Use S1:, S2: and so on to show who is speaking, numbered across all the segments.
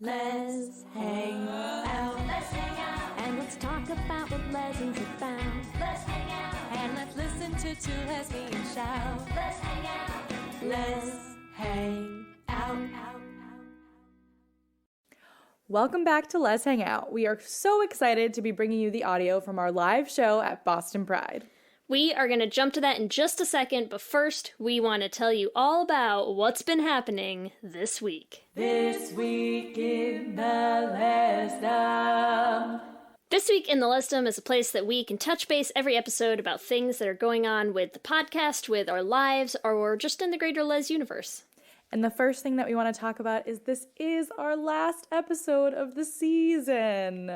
S1: Let's hang out.
S2: Let's hang out.
S1: And let's talk about what lessons about.
S2: Let's hang out.
S1: And let's listen to two lesbians shout.
S2: Let's hang out.
S1: Let's hang out.
S3: Welcome back to Let's Hang Out. We are so excited to be bringing you the audio from our live show at Boston Pride.
S4: We are going to jump to that in just a second, but first, we want to tell you all about what's been happening this week.
S1: This week in the Lesdom.
S4: This week in the Lesdom is a place that we can touch base every episode about things that are going on with the podcast, with our lives, or just in the greater Les universe.
S3: And the first thing that we want to talk about is this is our last episode of the season.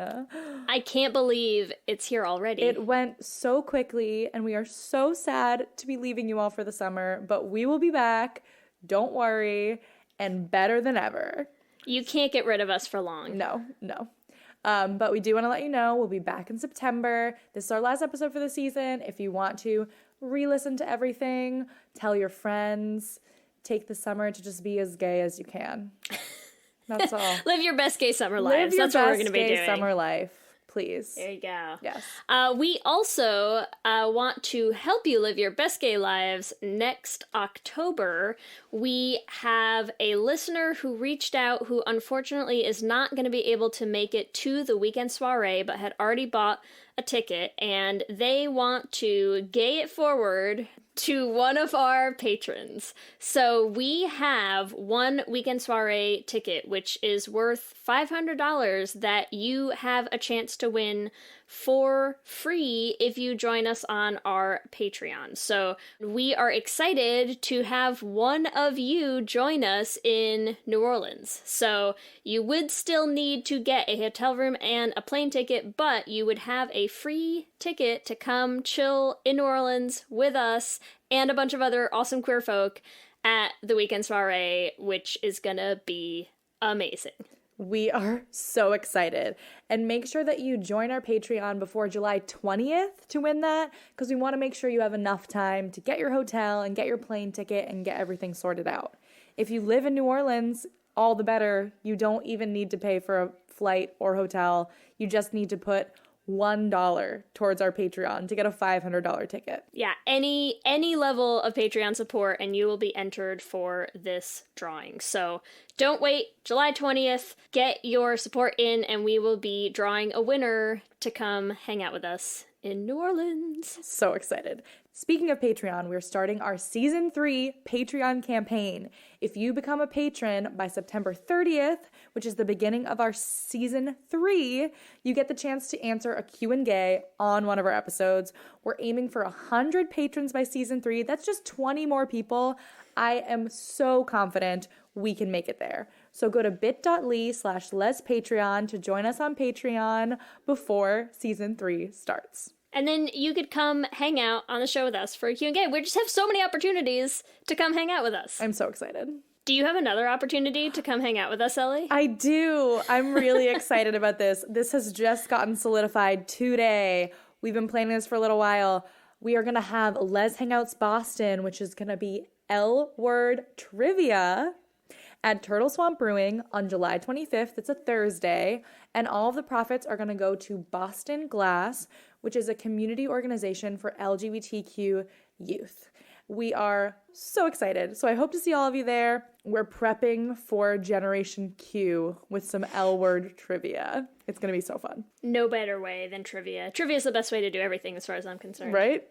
S4: I can't believe it's here already.
S3: It went so quickly, and we are so sad to be leaving you all for the summer, but we will be back, don't worry, and better than ever.
S4: You can't get rid of us for long.
S3: No. But we do want to let you know we'll be back in September. This is our last episode for the season. If you want to re-listen to everything, tell your friends, take the summer to just be as gay as you can. That's all.
S4: Live your best gay summer lives. That's what we're going to be doing.
S3: Summer life, please.
S4: There you go.
S3: Yes.
S4: We also want to help you live your best gay lives next October. We have a listener who reached out who unfortunately is not going to be able to make it to the weekend soiree, but had already bought a ticket, and they want to gay it forward to one of our patrons. So we have one weekend soiree ticket, which is worth $500 that you have a chance to win for free if you join us on our Patreon. So we are excited to have one of you join us in New Orleans. So you would still need to get a hotel room and a plane ticket, but you would have a free ticket to come chill in New Orleans with us and a bunch of other awesome queer folk at the weekend soiree, which is gonna be amazing.
S3: We are so excited. And make sure that you join our Patreon before July 20th to win that, because we want to make sure you have enough time to get your hotel and get your plane ticket and get everything sorted out. If you live in New Orleans, all the better. You don't even need to pay for a flight or hotel. You just need to put $1 towards our Patreon to get a $500 ticket.
S4: Yeah, any level of Patreon support and you will be entered for this drawing. So don't wait, July 20th, get your support in and we will be drawing a winner to come hang out with us in New Orleans.
S3: So excited. Speaking of Patreon, we're starting our Season 3 Patreon campaign. If you become a patron by September 30th, which is the beginning of our Season 3, you get the chance to answer a Q&A on one of our episodes. We're aiming for 100 patrons by Season 3. That's just 20 more people. I am so confident we can make it there. So go to bit.ly/lespatreon to join us on Patreon before Season 3 starts.
S4: And then you could come hang out on the show with us for a Q&A. We just have so many opportunities to come hang out with us.
S3: I'm so excited.
S4: Do you have another opportunity to come hang out with us, Ellie?
S3: I do. I'm really excited about this. This has just gotten solidified today. We've been planning this for a little while. We are going to have Les Hangouts Boston, which is going to be L-word trivia at Turtle Swamp Brewing on July 25th. It's a Thursday. And all of the profits are going to go to Boston Glass, which is a community organization for LGBTQ youth. We are so excited. So I hope to see all of you there. We're prepping for Generation Q with some L-word trivia. It's going to be so fun.
S4: No better way than trivia. Trivia is the best way to do everything as far as I'm concerned.
S3: Right?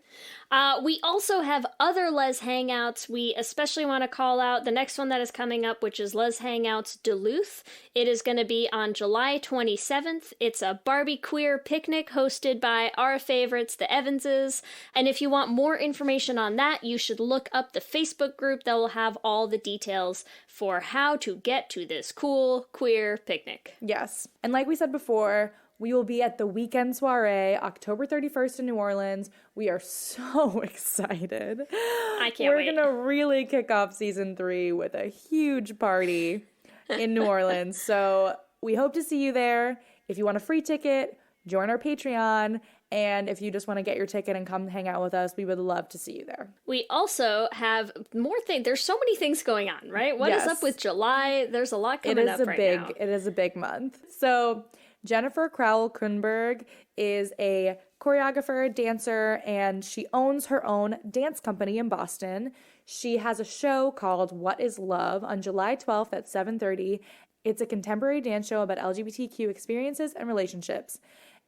S4: We also have other Les Hangouts. We especially want to call out the next one that is coming up, which is Les Hangouts Duluth. It is going to be on July 27th. It's a Barbie queer picnic hosted by our favorites, the Evanses. And if you want more information on that, you should look up the Facebook group that will have all the details for how to get to this cool queer picnic.
S3: Yes. And like we said before, we will be at the weekend soiree, October 31st in New Orleans. We are so excited.
S4: I can't wait.
S3: We're going to really kick off Season 3 with a huge party in New Orleans. So we hope to see you there. If you want a free ticket, join our Patreon. And if you just want to get your ticket and come hang out with us, we would love to see you there.
S4: We also have more things. There's so many things going on, right? What is up with July? There's a lot coming up right now.
S3: It is a big month. So Jennifer Crowell-Kronberg is a choreographer, dancer, and she owns her own dance company in Boston. She has a show called What is Love on July 12th at 7:30. It's a contemporary dance show about LGBTQ experiences and relationships.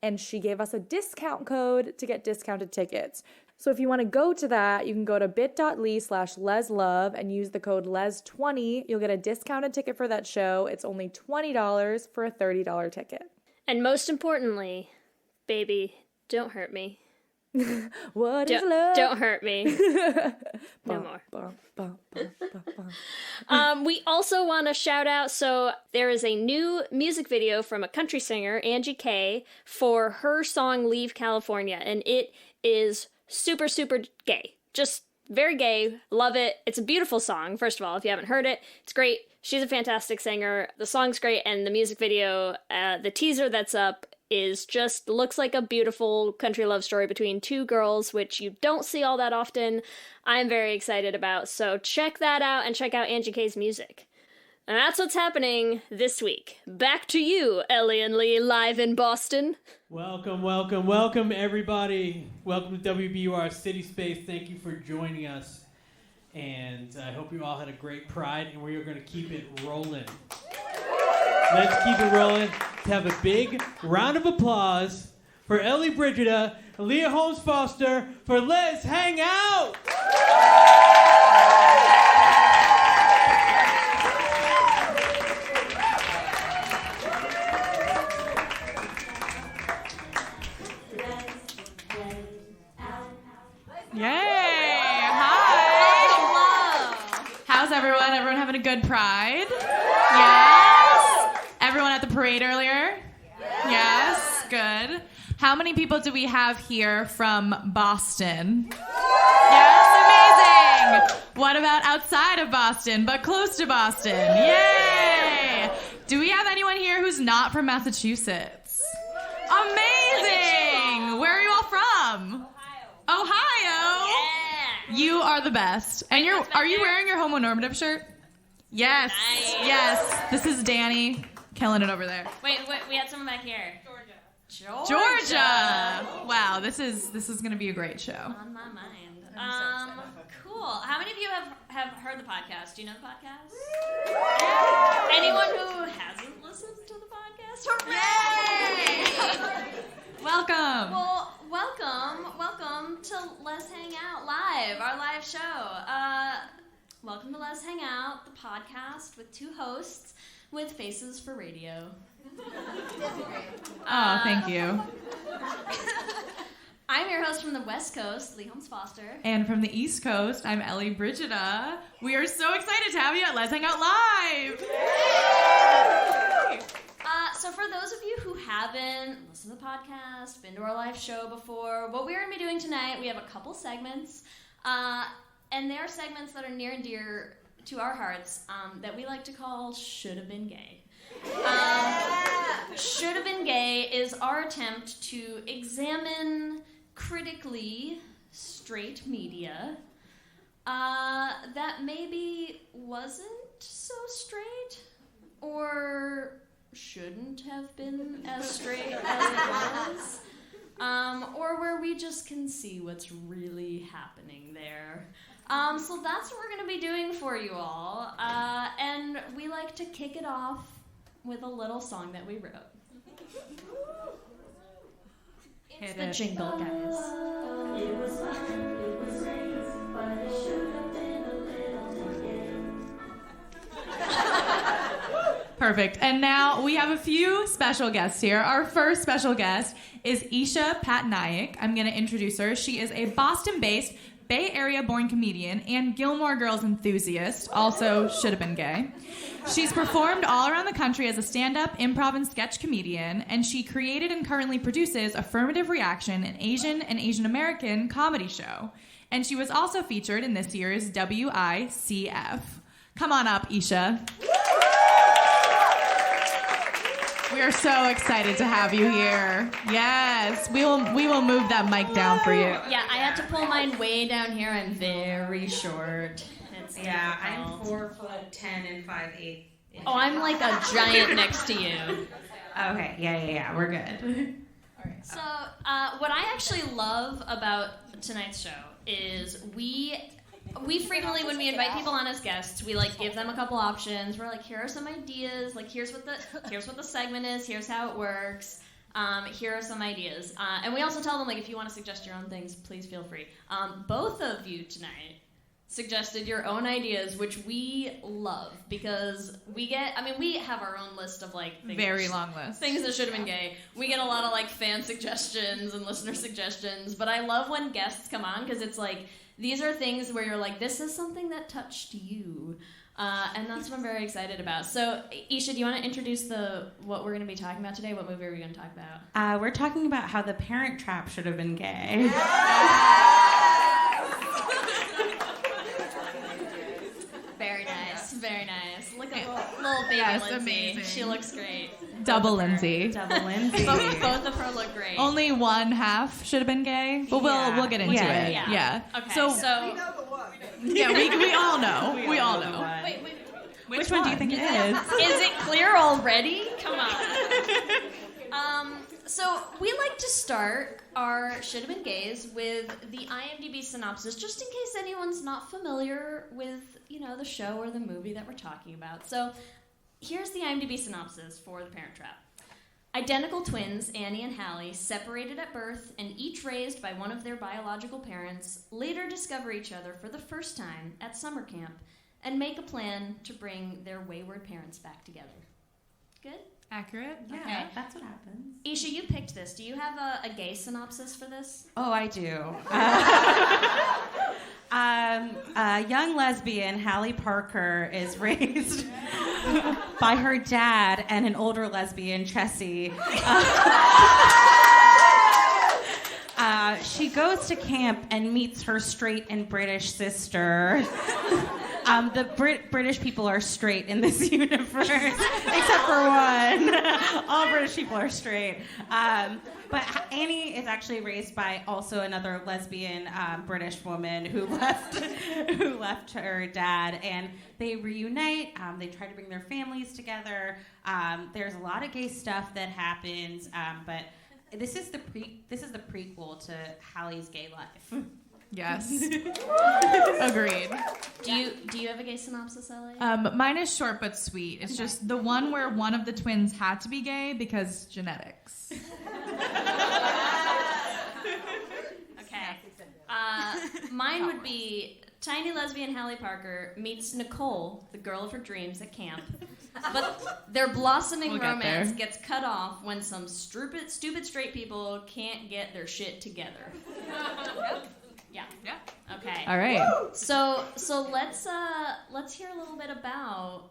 S3: And she gave us a discount code to get discounted tickets. So if you want to go to that, you can go to bit.ly/leslove and use the code les20. You'll get a discounted ticket for that show. It's only $20 for a $30 ticket.
S4: And most importantly, baby, don't hurt me.
S3: What is love?
S4: Don't hurt me. No more. We also want to shout out, so there is a new music video from a country singer, Angie K, for her song Leave California, and it is super, super gay. Just very gay. Love it. It's a beautiful song, first of all. If you haven't heard it, it's great. She's a fantastic singer. The song's great, and the music video, the teaser that's up, is just looks like a beautiful country love story between two girls, which you don't see all that often. I'm very excited about. So check that out and check out Angie K's music. And that's what's happening this week. Back to you, Ellie and Lee, live in Boston.
S5: Welcome, welcome, welcome, everybody. Welcome to WBUR City Space. Thank you for joining us. And I hope you all had a great Pride, and we are going to keep it rolling. Let's keep it rolling. To have a big round of applause for Ellie Brigida and Leah Holmes Foster for Let's Hang Out!
S6: Yay! Hi! How's everyone? Everyone having a good Pride? Yes? Everyone at the parade earlier? Yes? Good. How many people do we have here from Boston? Yes? Amazing! What about outside of Boston, but close to Boston? Yay! Do we have anyone here who's not from Massachusetts? Amazing! Where are you all from? Ohio?
S2: Yeah.
S6: You are the best. And are you wearing your homonormative shirt? Yes.
S2: Nice.
S6: Yes. This is Danny killing it over there.
S2: Wait, we had someone back here.
S6: Georgia. Wow, this is going to be a great show.
S2: On my mind. Cool. How many of you have heard the podcast? Do you know the podcast? Anyone who hasn't listened to the podcast?
S6: Yay! Welcome.
S2: Well, welcome to Let's Hang Out Live, our live show. Welcome to Let's Hang Out, the podcast with two hosts with faces for radio.
S6: Oh, thank you.
S2: I'm your host from the West Coast, Lee Holmes Foster.
S6: And from the East Coast, I'm Ellie Brigida. We are so excited to have you at Let's Hang Out Live. Yay!
S2: So for those of you who haven't listened to the podcast, been to our live show before, what we're going to be doing tonight, we have a couple segments, and they're segments that are near and dear to our hearts that we like to call Should Have Been Gay. Should Have Been Gay is our attempt to examine critically straight media that maybe wasn't so straight or shouldn't have been as straight as it was, or where we just can see what's really happening there. So that's what we're going to be doing for you all, and we like to kick it off with a little song that we wrote. It's the jingle, guys.
S1: It was fun, it was great, but it should have been a little gay.
S6: Perfect. And now we have a few special guests here. Our first special guest is Isha Patnaik. I'm going to introduce her. She is a Boston-based, Bay Area-born comedian and Gilmore Girls enthusiast, also should have been gay. She's performed all around the country as a stand-up, improv, and sketch comedian, and she created and currently produces Affirmative Reaction, an Asian and Asian American comedy show. And she was also featured in this year's WICF. Come on up, Isha. We are so excited to have you here. Yes, we will move that mic down for you.
S2: Yeah, I had to pull mine way down here. I'm very short. It's
S7: Yeah, I'm
S2: difficult.
S7: 4'10" and 5'8".
S2: Oh, I'm like a giant next to you.
S7: Okay, yeah, we're good.
S2: So, what I actually love about tonight's show is we frequently, when we invite people on as guests, we like give them a couple options. We're like, here are some ideas. Like, here's what the segment is. Here's how it works. Here are some ideas. And we also tell them, like, if you want to suggest your own things, please feel free. Both of you tonight suggested your own ideas, which we love because we have our own list of like
S6: Very long list.
S2: Things that should have been gay. We get a lot of like fan suggestions and listener suggestions, but I love when guests come on because it's like these are things where you're like, this is something that touched you. And that's what I'm very excited about. So, Isha, do you want to introduce what we're going to be talking about today? What movie are we going to talk about?
S7: We're talking about how The Parent Trap should have been gay.
S2: Very nice, very nice. Look at little baby
S6: Yes,
S2: Lindsay.
S6: amazing.
S2: She looks great.
S6: Double Lindsay.
S7: Double Lindsay.
S2: Both of her look great.
S6: Only one half should have been gay, but we'll get into
S7: Yeah.
S6: it.
S2: Yeah. Okay. So
S6: Yeah, we all know. We all know.
S2: wait.
S7: Which one do you think it is?
S2: Is it clear already? Come on. So we like to start our Should Have Been Gays with the IMDb synopsis, just in case anyone's not familiar with, the show or the movie that we're talking about. So here's the IMDb synopsis for The Parent Trap. Identical twins, Annie and Hallie, separated at birth and each raised by one of their biological parents, later discover each other for the first time at summer camp and make a plan to bring their wayward parents back together. Good?
S6: Accurate?
S7: Yeah,
S2: Okay.
S7: that's what happens.
S2: Isha, you picked this. Do you have a gay synopsis for this?
S7: Oh, I do. A young lesbian, Hallie Parker, is raised by her dad and an older lesbian, Chessie. She goes to camp and meets her straight and British sister. The British people are straight in this universe, except for one. All British people are straight. But Annie is actually raised by also another lesbian British woman who left her dad, and they reunite. They try to bring their families together. There's a lot of gay stuff that happens, but this is the prequel to Hallie's gay life.
S6: Yes. Agreed.
S2: Do you have a gay synopsis, Ellie?
S6: Mine is short but sweet. It's just the one where one of the twins had to be gay because genetics.
S2: Okay. Mine would be tiny lesbian Hallie Parker meets Nicole, the girl of her dreams, at camp. But their blossoming
S6: We'll get
S2: romance
S6: there.
S2: gets cut off when some stupid straight people can't get their shit together. Yeah.
S6: Yeah.
S2: Okay.
S6: All right.
S2: So let's hear a little bit about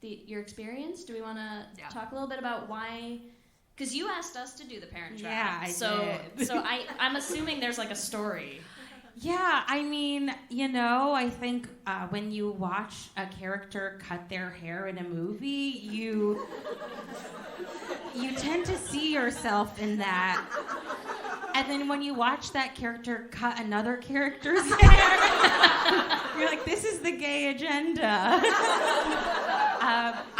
S2: your experience. Do we want to talk a little bit about why? Because you asked us to do The Parent Trap.
S7: Yeah, I did.
S2: So I'm assuming there's like a story.
S7: Yeah, I mean, I think when you watch a character cut their hair in a movie, you tend to see yourself in that. And then when you watch that character cut another character's hair, you're like, this is the gay agenda.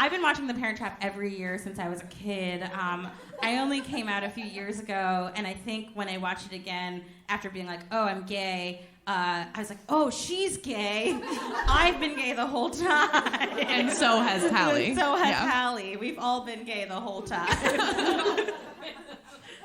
S7: I've been watching The Parent Trap every year since I was a kid. I only came out a few years ago, and I think when I watched it again, after being like, oh, I'm gay, I was like, oh, she's gay. I've been gay the whole time.
S6: And so has Hallie.
S7: And so has
S6: Yeah.
S7: Hallie. We've all been gay the whole time.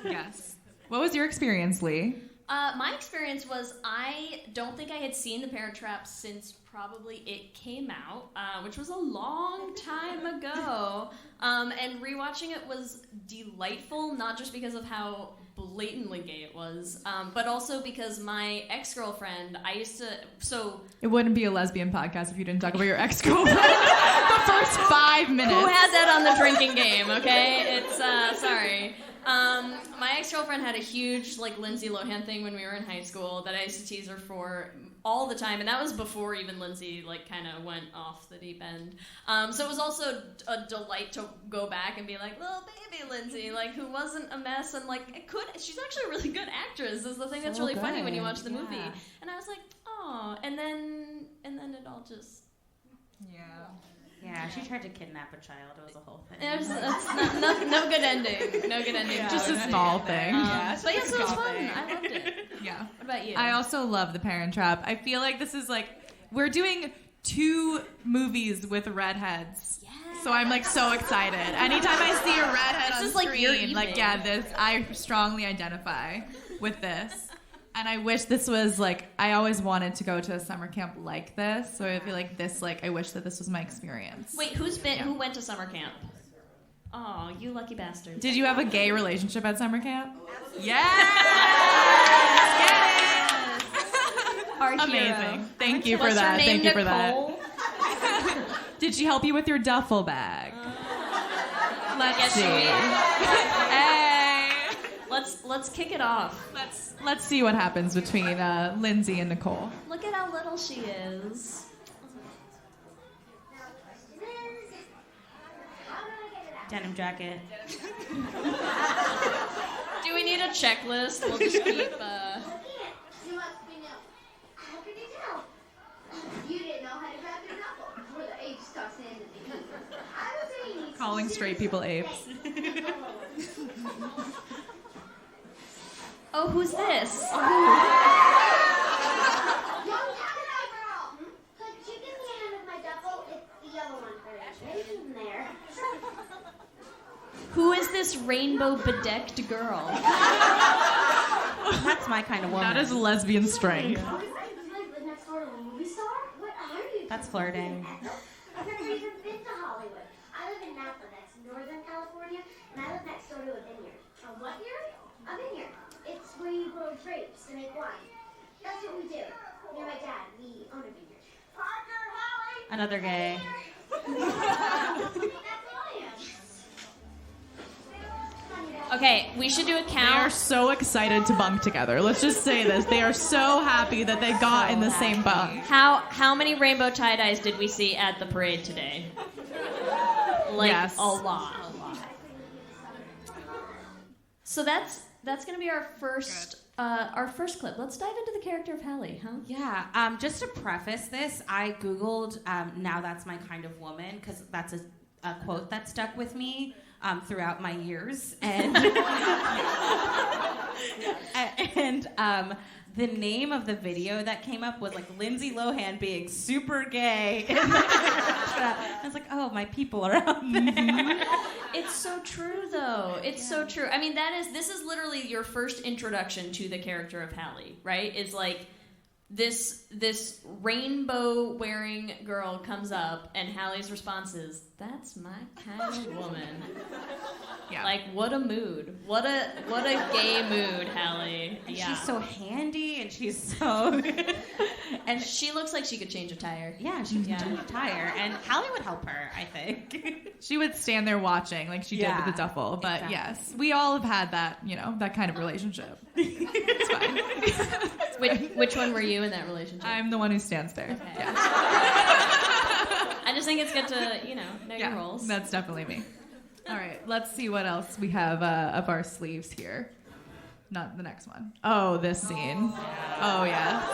S6: Yes. What was your experience, Lee?
S2: My experience was I don't think I had seen The Parent Trap since probably it came out, which was a long time ago. And rewatching it was delightful, not just because of how blatantly gay it was, but also because my ex-girlfriend,
S6: It wouldn't be a lesbian podcast if you didn't talk about your ex-girlfriend the first 5 minutes.
S2: Who had that on the drinking game, okay? It's, sorry. My ex-girlfriend had a huge, Lindsay Lohan thing when we were in high school that I used to tease her for all the time, and that was before even Lindsay like kind of went off the deep end. So it was also a delight to go back and be like, little baby Lindsay, like who wasn't a mess, and like she's actually a really good actress. Is the thing that's really funny when you watch the movie. And I was like, oh, and then it all just.
S7: Yeah, she tried to kidnap a child. It was a whole thing.
S2: It's no good ending. No good ending.
S6: Yeah, just a small thing.
S2: But yeah, so it was fun. I loved it.
S6: Yeah.
S2: What about you?
S6: I also love The Parent Trap. I feel like this is like, we're doing 2 movies with redheads.
S2: Yeah.
S6: So I'm like so excited. Anytime I see a redhead
S2: This
S6: on
S2: is like your
S6: screen, like
S2: evening.
S6: yeah, this I strongly identify with this. And I wish this was like, I always wanted to go to a summer camp like this. So I feel like this, like, I wish that this was my experience.
S2: Wait, who went to summer camp? Oh, you lucky bastard.
S6: Did you have a gay relationship at summer camp? Yes!
S2: Our
S6: Amazing.
S2: hero.
S6: Thank you for
S2: What's her
S6: that.
S2: name,
S6: Thank you for
S2: Nicole?
S6: that. Did she help you with your duffel bag? Let's
S2: Yes,
S6: see.
S2: she did.
S6: Hey.
S2: Let's kick it off.
S6: Let's see what happens between Lindsay and Nicole.
S2: Look at how little she is.
S7: Denim jacket.
S2: Do we need a checklist? We'll just keep.
S8: You must be new. How could you tell? You didn't know how to grab your knuckle before the apes got sand in the heat. I was saying you
S6: Calling straight people apes.
S2: Oh, who's this?
S8: Young Gemini girl! Could you give me a hand with my duffel? It's the yellow one first. Maybe in there.
S2: Who is this rainbow bedecked girl?
S7: That's my kind of woman.
S6: That is lesbian strength.
S8: You live next door to a movie star? What are you?
S7: That's flirting.
S8: I've never even been to Hollywood. I live in Napa, that's Northern California, and I live next door to a vineyard. A what vineyard? A vineyard. It's where you grow grapes to make wine. That's what we do. Me and my dad, we own a vineyard. Parker, Holly!
S7: Another gay.
S8: That's who I am.
S2: Okay, we should do a
S6: They are
S2: count.
S6: so excited to bunk together. Let's just say this. They are so happy that they got in the same bunk.
S2: How many rainbow tie-dyes did we see at the parade today? Like
S6: Yes.
S2: a lot. So that's gonna be our first clip. Let's dive into the character of Hallie, huh?
S7: Yeah. Just to preface this, I Googled "Now That's My Kind of Woman" because that's a quote that stuck with me throughout my years, and the name of the video that came up was like Lindsay Lohan being super gay. I was like, oh, my people are out there.
S2: It's so true, though. It's so true. I mean, this is literally your first introduction to the character of Hallie, right? It's like this rainbow wearing girl comes up, and Hallie's response is, "That's my kind of woman."
S6: Yeah.
S2: Like, what a mood! What a gay mood, Hallie.
S7: And
S2: Yeah.
S7: she's so handy, and she's so...
S2: And she looks like she could change a tire.
S7: Yeah, she can change a tire, and Hallie would help her, I think.
S6: She would stand there watching like she did
S7: Yeah,
S6: with the duffel. But
S7: exactly.
S6: yes, we all have had that, that kind of relationship. It's fine.
S2: Which one were you in that relationship?
S6: I'm the one who stands there.
S2: Okay.
S6: Yeah.
S2: I just think it's good to, know your roles.
S6: That's definitely me. All right, let's see what else we have up our sleeves here. Not the next one. Oh, this scene. Oh, yeah.
S8: So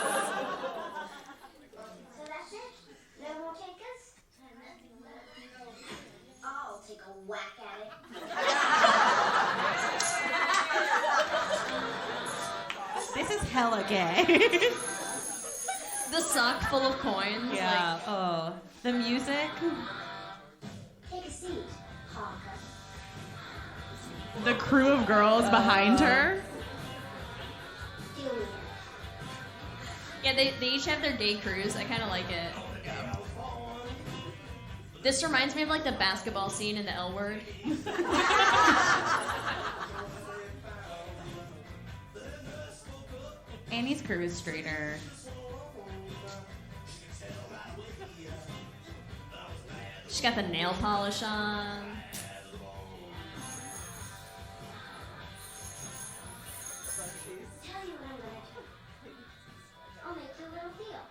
S8: that's it? No more takers? I'll take a whack at it.
S7: This is hella gay.
S2: The sock full of coins.
S7: Yeah. Oh, the music.
S8: Take a seat, Hawker.
S6: The crew of girls behind her.
S8: Deal with it.
S2: Yeah, they each have their gay crews. I kind of like it. This reminds me of like the basketball scene in the L Word.
S7: Annie's crew is straighter.
S2: She's got the nail polish on.
S8: Tell you what I'm gonna do. I'll make you a little deal.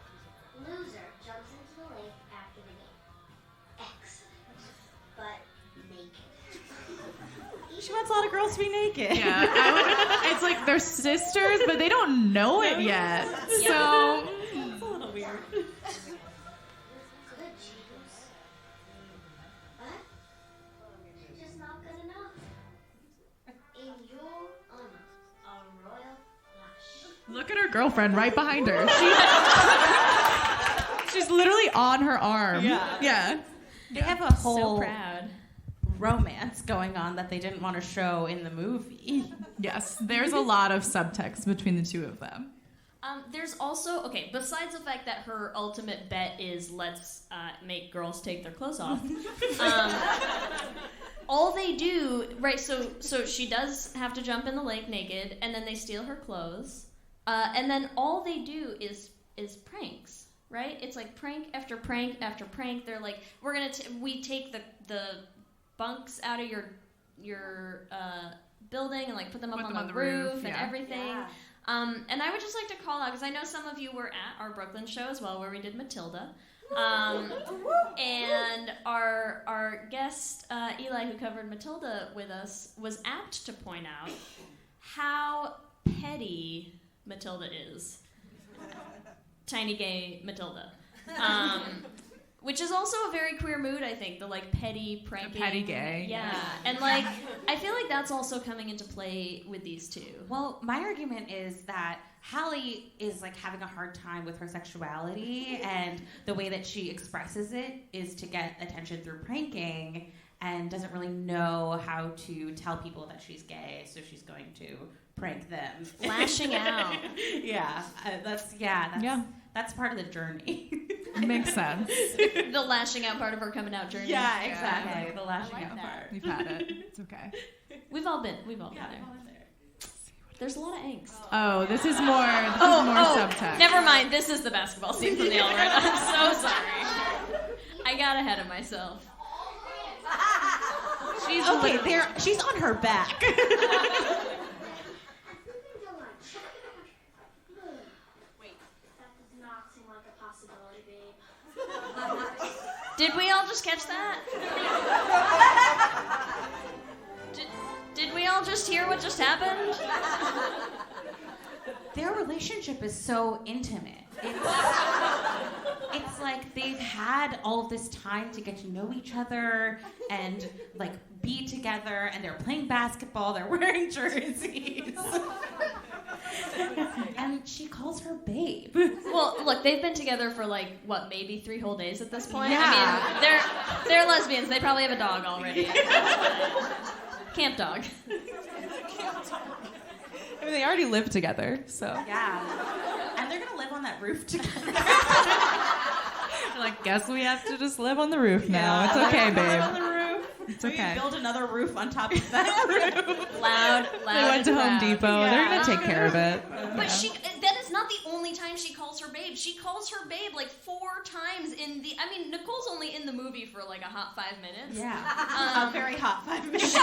S7: She wants a lot of girls to be naked.
S6: Yeah, it's like they're sisters, but they don't know it yet. So
S7: It's a little weird.
S8: Good Jews. What? You're just not good enough. In your honor, a royal flush.
S6: look at her girlfriend right behind her. She's literally on her arm. Yeah.
S7: They have a
S2: So
S7: whole
S2: proud.
S7: romance going on that they didn't want to show in the movie.
S6: Yes, there's a lot of subtext between the two of them.
S2: There's also, okay, besides the fact that her ultimate bet is let's make girls take their clothes off, all they do, right, so she does have to jump in the lake naked, and then they steal her clothes, and then all they do is pranks, right? It's like prank after prank after prank. They're like, we take the bunks out of your building and like put them up on the roof and
S6: yeah.
S2: everything.
S8: Yeah.
S2: And I would just like to call out, because I know some of you were at our Brooklyn show as well, where we did Matilda. And our guest, Eli, who covered Matilda with us, was apt to point out how petty Matilda is. Tiny gay Matilda. Which is also a very queer mood, I think, the like petty pranking.
S6: The petty gay.
S2: Yeah. And like, I feel like that's also coming into play with these two.
S7: Well, my argument is that Hallie is like having a hard time with her sexuality, and the way that she expresses it is to get attention through pranking, and doesn't really know how to tell people that she's gay, so she's going to prank them.
S2: Lashing out.
S7: That's part of the journey.
S6: Makes sense.
S2: The lashing out part of her coming out journey.
S7: Yeah, exactly. The
S2: I
S7: lashing
S2: like
S7: out
S2: that.
S7: part.
S6: We've had it. It's okay.
S2: We've all been there. There's a lot of angst.
S6: Oh, this is more subtext.
S2: Never mind. This is the basketball scene from the All Right. I'm so sorry. I got ahead of myself.
S7: She's she's on her back.
S8: Wait, that does not seem like a possibility, babe.
S2: Did we all just catch that? Did we all just hear what just happened?
S7: Their relationship is so intimate. It's like they've had all of this time to get to know each other and like be together, and they're playing basketball, they're wearing jerseys. And she calls her babe.
S2: Well, look, they've been together for like what, maybe 3 whole days at this point.
S7: Yeah.
S2: I mean, they're lesbians. They probably have a dog already. Camp dog.
S6: I mean, they already live together, so.
S7: Yeah. And they're gonna live on that roof together.
S6: Like, guess we have to just live on the roof now. It's okay, babe.
S7: On the roof.
S6: It's
S7: Maybe
S6: okay.
S7: build another roof on top of that roof.
S2: Loud.
S6: They went to
S2: and
S6: Home
S2: proud.
S6: Depot.
S7: Yeah.
S6: They're gonna take care of it.
S2: But that is not the only time she calls her babe. She calls her babe like 4 times in the. I mean, Nicole's only in the movie for like a hot 5 minutes.
S7: Yeah. A very hot 5 minutes.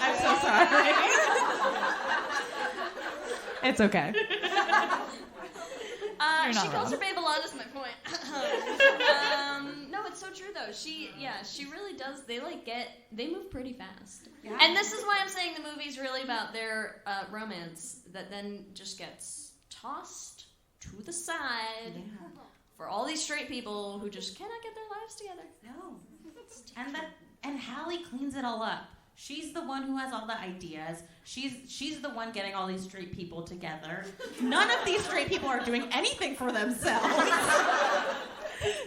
S7: I'm so sorry.
S6: It's okay. You're not
S2: She calls
S6: wrong.
S2: her babe a lot, is my point. No, it's so true though. She really does. They move pretty fast.
S7: Yeah.
S2: And this is why I'm saying the movie's really about their romance that then just gets tossed to the side for all these straight people who just cannot get their lives together.
S7: No. And Hallie cleans it all up. She's the one who has all the ideas. She's the one getting all these straight people together. None of these straight people are doing anything for themselves.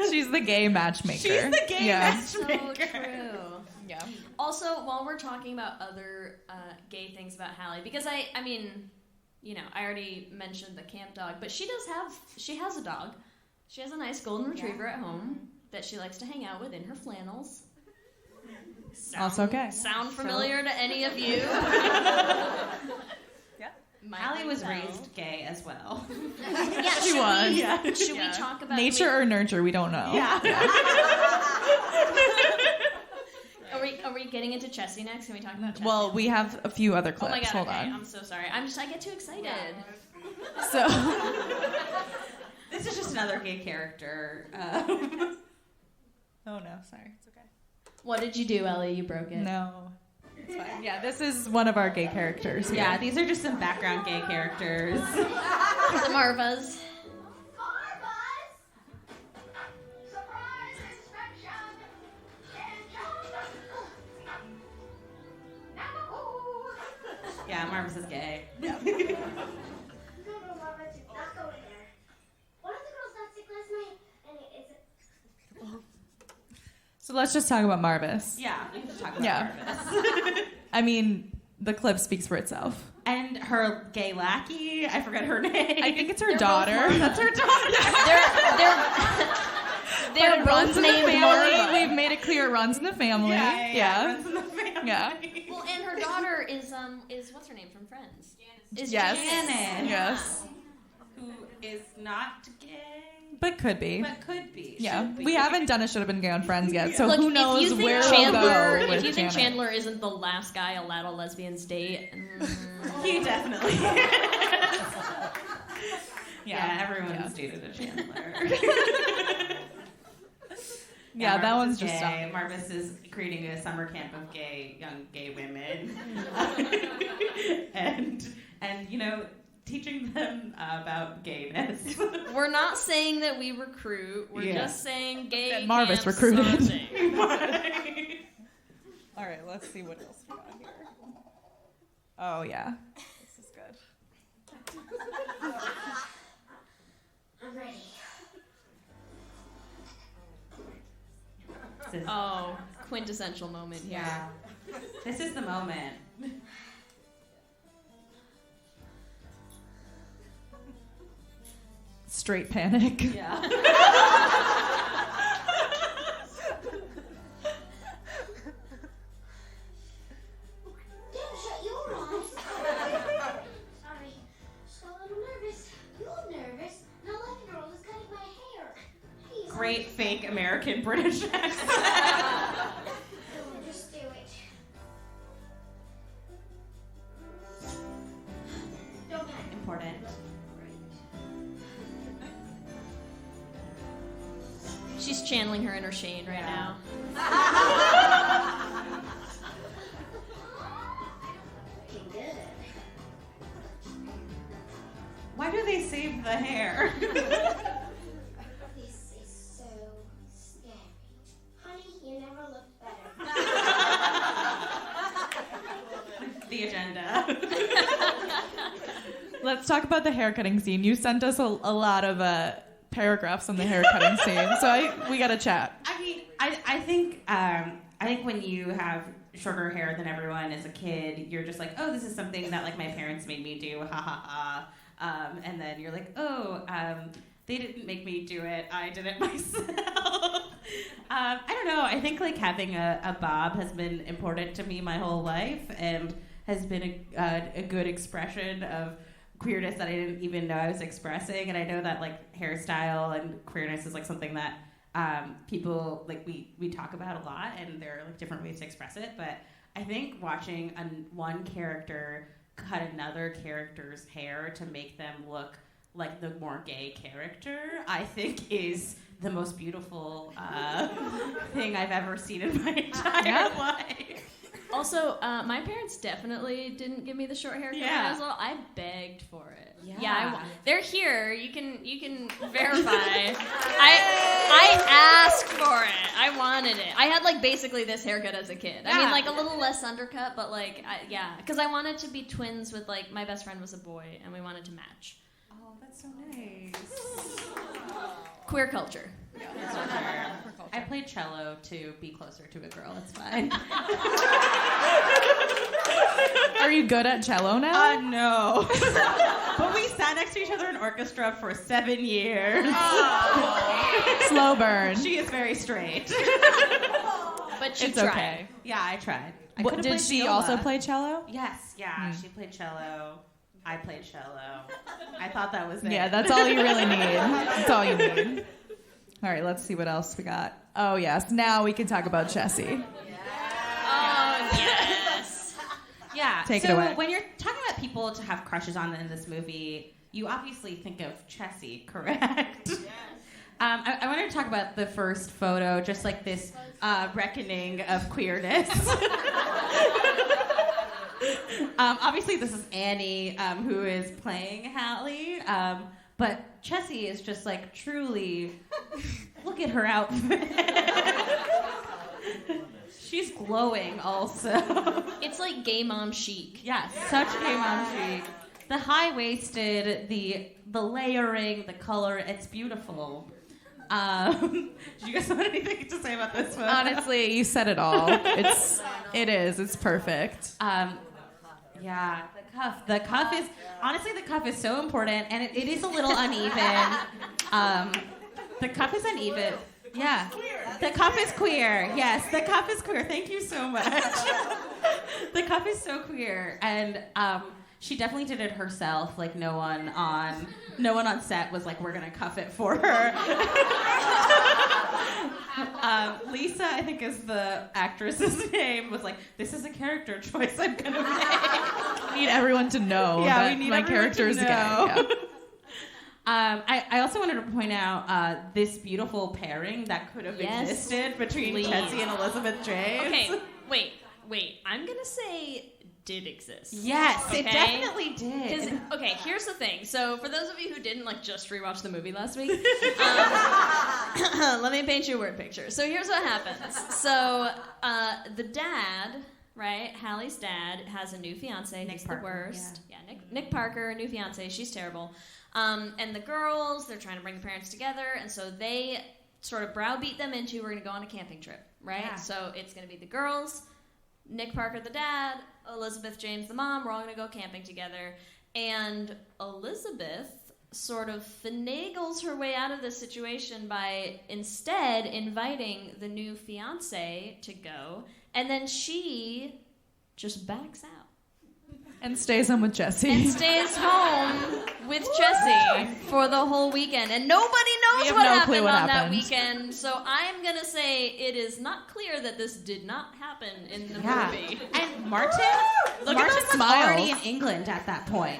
S6: She's the gay matchmaker.
S7: She's the gay
S2: So
S7: matchmaker.
S2: true.
S6: Yeah.
S2: Also, while we're talking about other gay things about Hallie, because I mean, you know, I already mentioned the camp dog, but she has a dog. She has a nice golden retriever at home that she likes to hang out with in her flannels.
S6: Also okay.
S2: Sound familiar to any of you?
S7: Hallie was raised gay as well.
S2: Yeah,
S6: She was.
S2: Should we talk about
S6: Nature or nurture, we don't know.
S7: Yeah.
S2: Are we getting into Chessie next? Can we talk about Chessie?
S6: Well, we have a few other
S2: oh
S6: clips.
S2: my god,
S6: Hold
S2: okay.
S6: on.
S2: I'm so sorry. I get too excited.
S6: So,
S7: This is just another gay character.
S6: Oh no, sorry. It's okay.
S2: What did you do, Ellie? You broke it.
S6: No. It's fine. Yeah, this is one of our gay characters. Here.
S7: Yeah, these are just some background gay characters.
S2: The Marvas.
S7: Yeah, Marvis is gay.
S8: No, Mama, do not go in there. One of the girls got sick last night, and it's
S6: So let's just talk about Marvis.
S7: Yeah, we can talk about
S6: Yeah.
S7: Marvis.
S6: I mean, the clip speaks for itself.
S7: And her gay lackey, I forget her name.
S6: I think it's her daughter.
S7: That's her daughter.
S2: They're both named Marva.
S6: We've made it clear it runs in the family.
S7: Yeah. Runs in the family.
S6: Yeah.
S2: Well, and her daughter is what's her name from Friends? Is
S6: Yes.
S7: Janice.
S6: Yes.
S7: Who is not gay,
S6: But could be.
S7: but could be.
S6: Yeah.
S7: Should be.
S6: We haven't done a Should Have Been Gay on Friends yet, so
S2: Look,
S6: who knows
S2: if you think
S6: where
S2: Chandler,
S6: we'll go with
S2: if you think
S6: Janet.
S2: Chandler isn't the last guy allowed a lesbian's date,
S7: He definitely is. Yeah, everyone's
S6: Yeah.
S7: dated a Chandler.
S6: Yeah, that
S7: Marvis
S6: one's
S7: is
S6: just
S7: gay.
S6: stuff.
S7: Marvis is creating a summer camp of young gay women, and teaching them about gayness.
S2: we're not saying that we recruit. We're
S7: Yeah.
S2: just saying gay.
S6: That Marvis
S2: camps
S6: recruited.
S2: Sunday.
S6: All right, let's see what else we got here. Oh, yeah. This is good.
S8: I'm ready.
S2: Oh, quintessential moment here.
S7: Yeah, this is the moment.
S6: Straight panic.
S7: Yeah.
S8: Don't shut your eyes. Sorry. Just got a little nervous. You're nervous. Now let the girl is cutting my hair. Please.
S7: Great fake American British accent.
S8: Just do it. Don't panic.
S7: Important.
S2: She's channeling her inner Shane right now.
S8: Looking good.
S7: Why do they save the hair?
S8: This is so scary. Honey, you never looked better.
S7: The agenda.
S6: Let's talk about the haircutting scene. You sent us a lot of paragraphs on the haircutting scene, so we got to chat.
S7: I mean, I think when you have shorter hair than everyone as a kid, you're just like, oh, this is something that like my parents made me do, ha ha ha. And then you're like, oh, they didn't make me do it, I did it myself. I don't know. I think like having a bob has been important to me my whole life and has been a good expression of queerness that I didn't even know I was expressing. And I know that like hairstyle and queerness is like something that people like we talk about a lot, and there are like different ways to express it. But I think watching one character cut another character's hair to make them look like the more gay character, I think is the most beautiful thing I've ever seen in my entire life.
S2: Also, my parents definitely didn't give me the short haircut when I was little. I begged for it.
S7: Yeah.
S2: They're here. You can verify. I asked for it. I wanted it. I had like basically this haircut as a kid. I mean, like a little less undercut, but like because I wanted to be twins with like my best friend was a boy, and we wanted to match.
S7: Oh, that's so nice.
S2: Queer culture.
S7: I played cello to be closer to a girl. It's fine.
S6: Are you good at cello now?
S7: No. But we sat next to each other in orchestra for 7 years.
S6: Slow burn.
S7: She is very straight.
S2: But she
S6: It's
S2: tried.
S6: okay.
S7: Yeah, I tried.
S6: What, did she
S7: viola.
S6: also play cello?
S7: Yes, yeah. She played cello. I played cello. I thought that was it.
S6: Yeah, that's all you really need. That's all you need. All right, let's see what else we got. Oh, yes. Now we can talk about Jessie.
S2: Oh yes.
S7: Yeah.
S6: Take it
S7: so
S6: away.
S7: when you're talking about people to have crushes on in this movie, you obviously think of Chessie, correct? I wanted to talk about the first photo, just like this reckoning of queerness. Obviously, this is Annie, who is playing Hallie, but Chessie is just like truly. Look at her outfit. She's glowing, also.
S2: It's like gay mom chic.
S7: Yes, such gay mom chic. The high-waisted, the layering, the color, it's beautiful. Do you guys have anything to say about this one?
S6: Honestly, you said it all. It's perfect.
S7: Yeah, the cuff is, honestly, the cuff is so important, and it is a little uneven. The cuff is uneven. Yeah. The cuff is queer. Yes, the cuff is queer. Thank you so much. The cuff is so queer, and she definitely did it herself. Like no one on set was like, we're gonna cuff it for her. Lisa, I think is the actress's name, was like, this is a character choice I'm gonna make.
S6: We need everyone to know that my character is gay. Yeah.
S7: I also wanted to point out this beautiful pairing that could have existed between Chessie and Elizabeth James.
S2: Okay, wait. I'm gonna say did exist.
S7: Yes, it definitely did.
S2: Okay, here's the thing. So for those of you who didn't just rewatch the movie last week, let me paint you a word picture. So here's what happens. So the dad, right, Hallie's dad, has a new fiance. He's the worst. Yeah, Nick Parker, new fiance. She's terrible. And the girls, they're trying to bring the parents together, and so they sort of browbeat them into, we're going to go on a camping trip, right? Yeah. So it's going to be the girls, Nick Parker the dad, Elizabeth James the mom, we're all going to go camping together. And Elizabeth sort of finagles her way out of this situation by instead inviting the new fiancé to go, and then she just backs out.
S6: And stays home with Jessie.
S2: And stays home with Jessie for the whole weekend. And nobody knows what happened on that weekend. So I'm going to say it is not clear that this did not happen in the movie.
S7: And Martin was already in England at that point.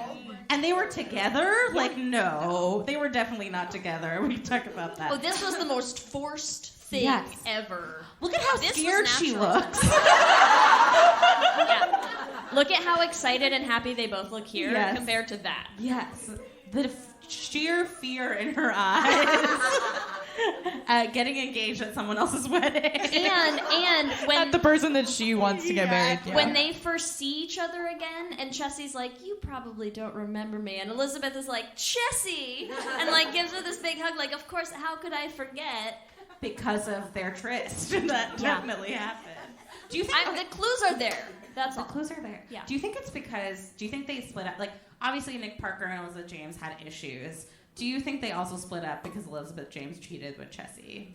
S7: And they were together? Like, no. They were definitely not together. We can talk about that.
S2: Oh, this was the most forced thing ever.
S7: Look at how scared she looks.
S2: Yeah. Look at how excited and happy they both look here compared to that.
S7: Yes. The sheer fear in her eyes at getting engaged at someone else's wedding.
S2: And when...
S6: At the person that she wants to get married. Yeah.
S2: When they first see each other again, and Chessie's like, you probably don't remember me. And Elizabeth is like, Chessie! And like gives her this big hug, like, of course, how could I forget?
S7: Because of their tryst. That definitely happened. Do you think...
S2: The clues are there. That's all.
S7: The clues are there.
S2: Yeah.
S7: Do you think it's because... Do you think they split up? Like, obviously Nick Parker and Elizabeth James had issues. Do you think they also split up because Elizabeth James cheated with Chessie?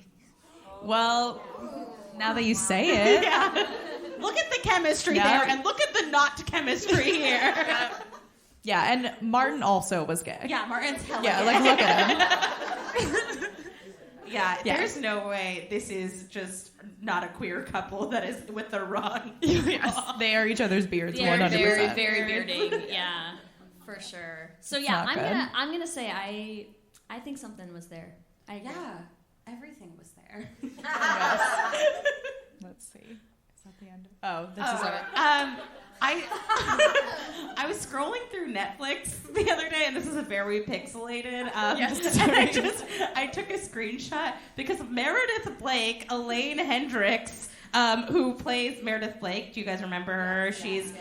S6: Well, now that you say it...
S7: Yeah. Look at the chemistry there, and look at the not chemistry here.
S6: Yeah, and Martin also was gay.
S7: Yeah, Martin's hella
S6: gay.
S7: Like,
S6: look at him.
S7: Yeah, there's no way this is just not a queer couple that is with the wrong people.
S6: Yes, they are each other's beards.
S2: They're
S6: 100%.
S2: very, very bearding. Yeah, for sure. So yeah, I'm gonna say I think something was there.
S7: Everything was there.
S6: Let's see. Is that the end? This is it.
S7: I was scrolling through Netflix the other day, and this is a very pixelated. I took a screenshot because Meredith Blake, Elaine Hendricks, who plays Meredith Blake. Do you guys remember her? She's the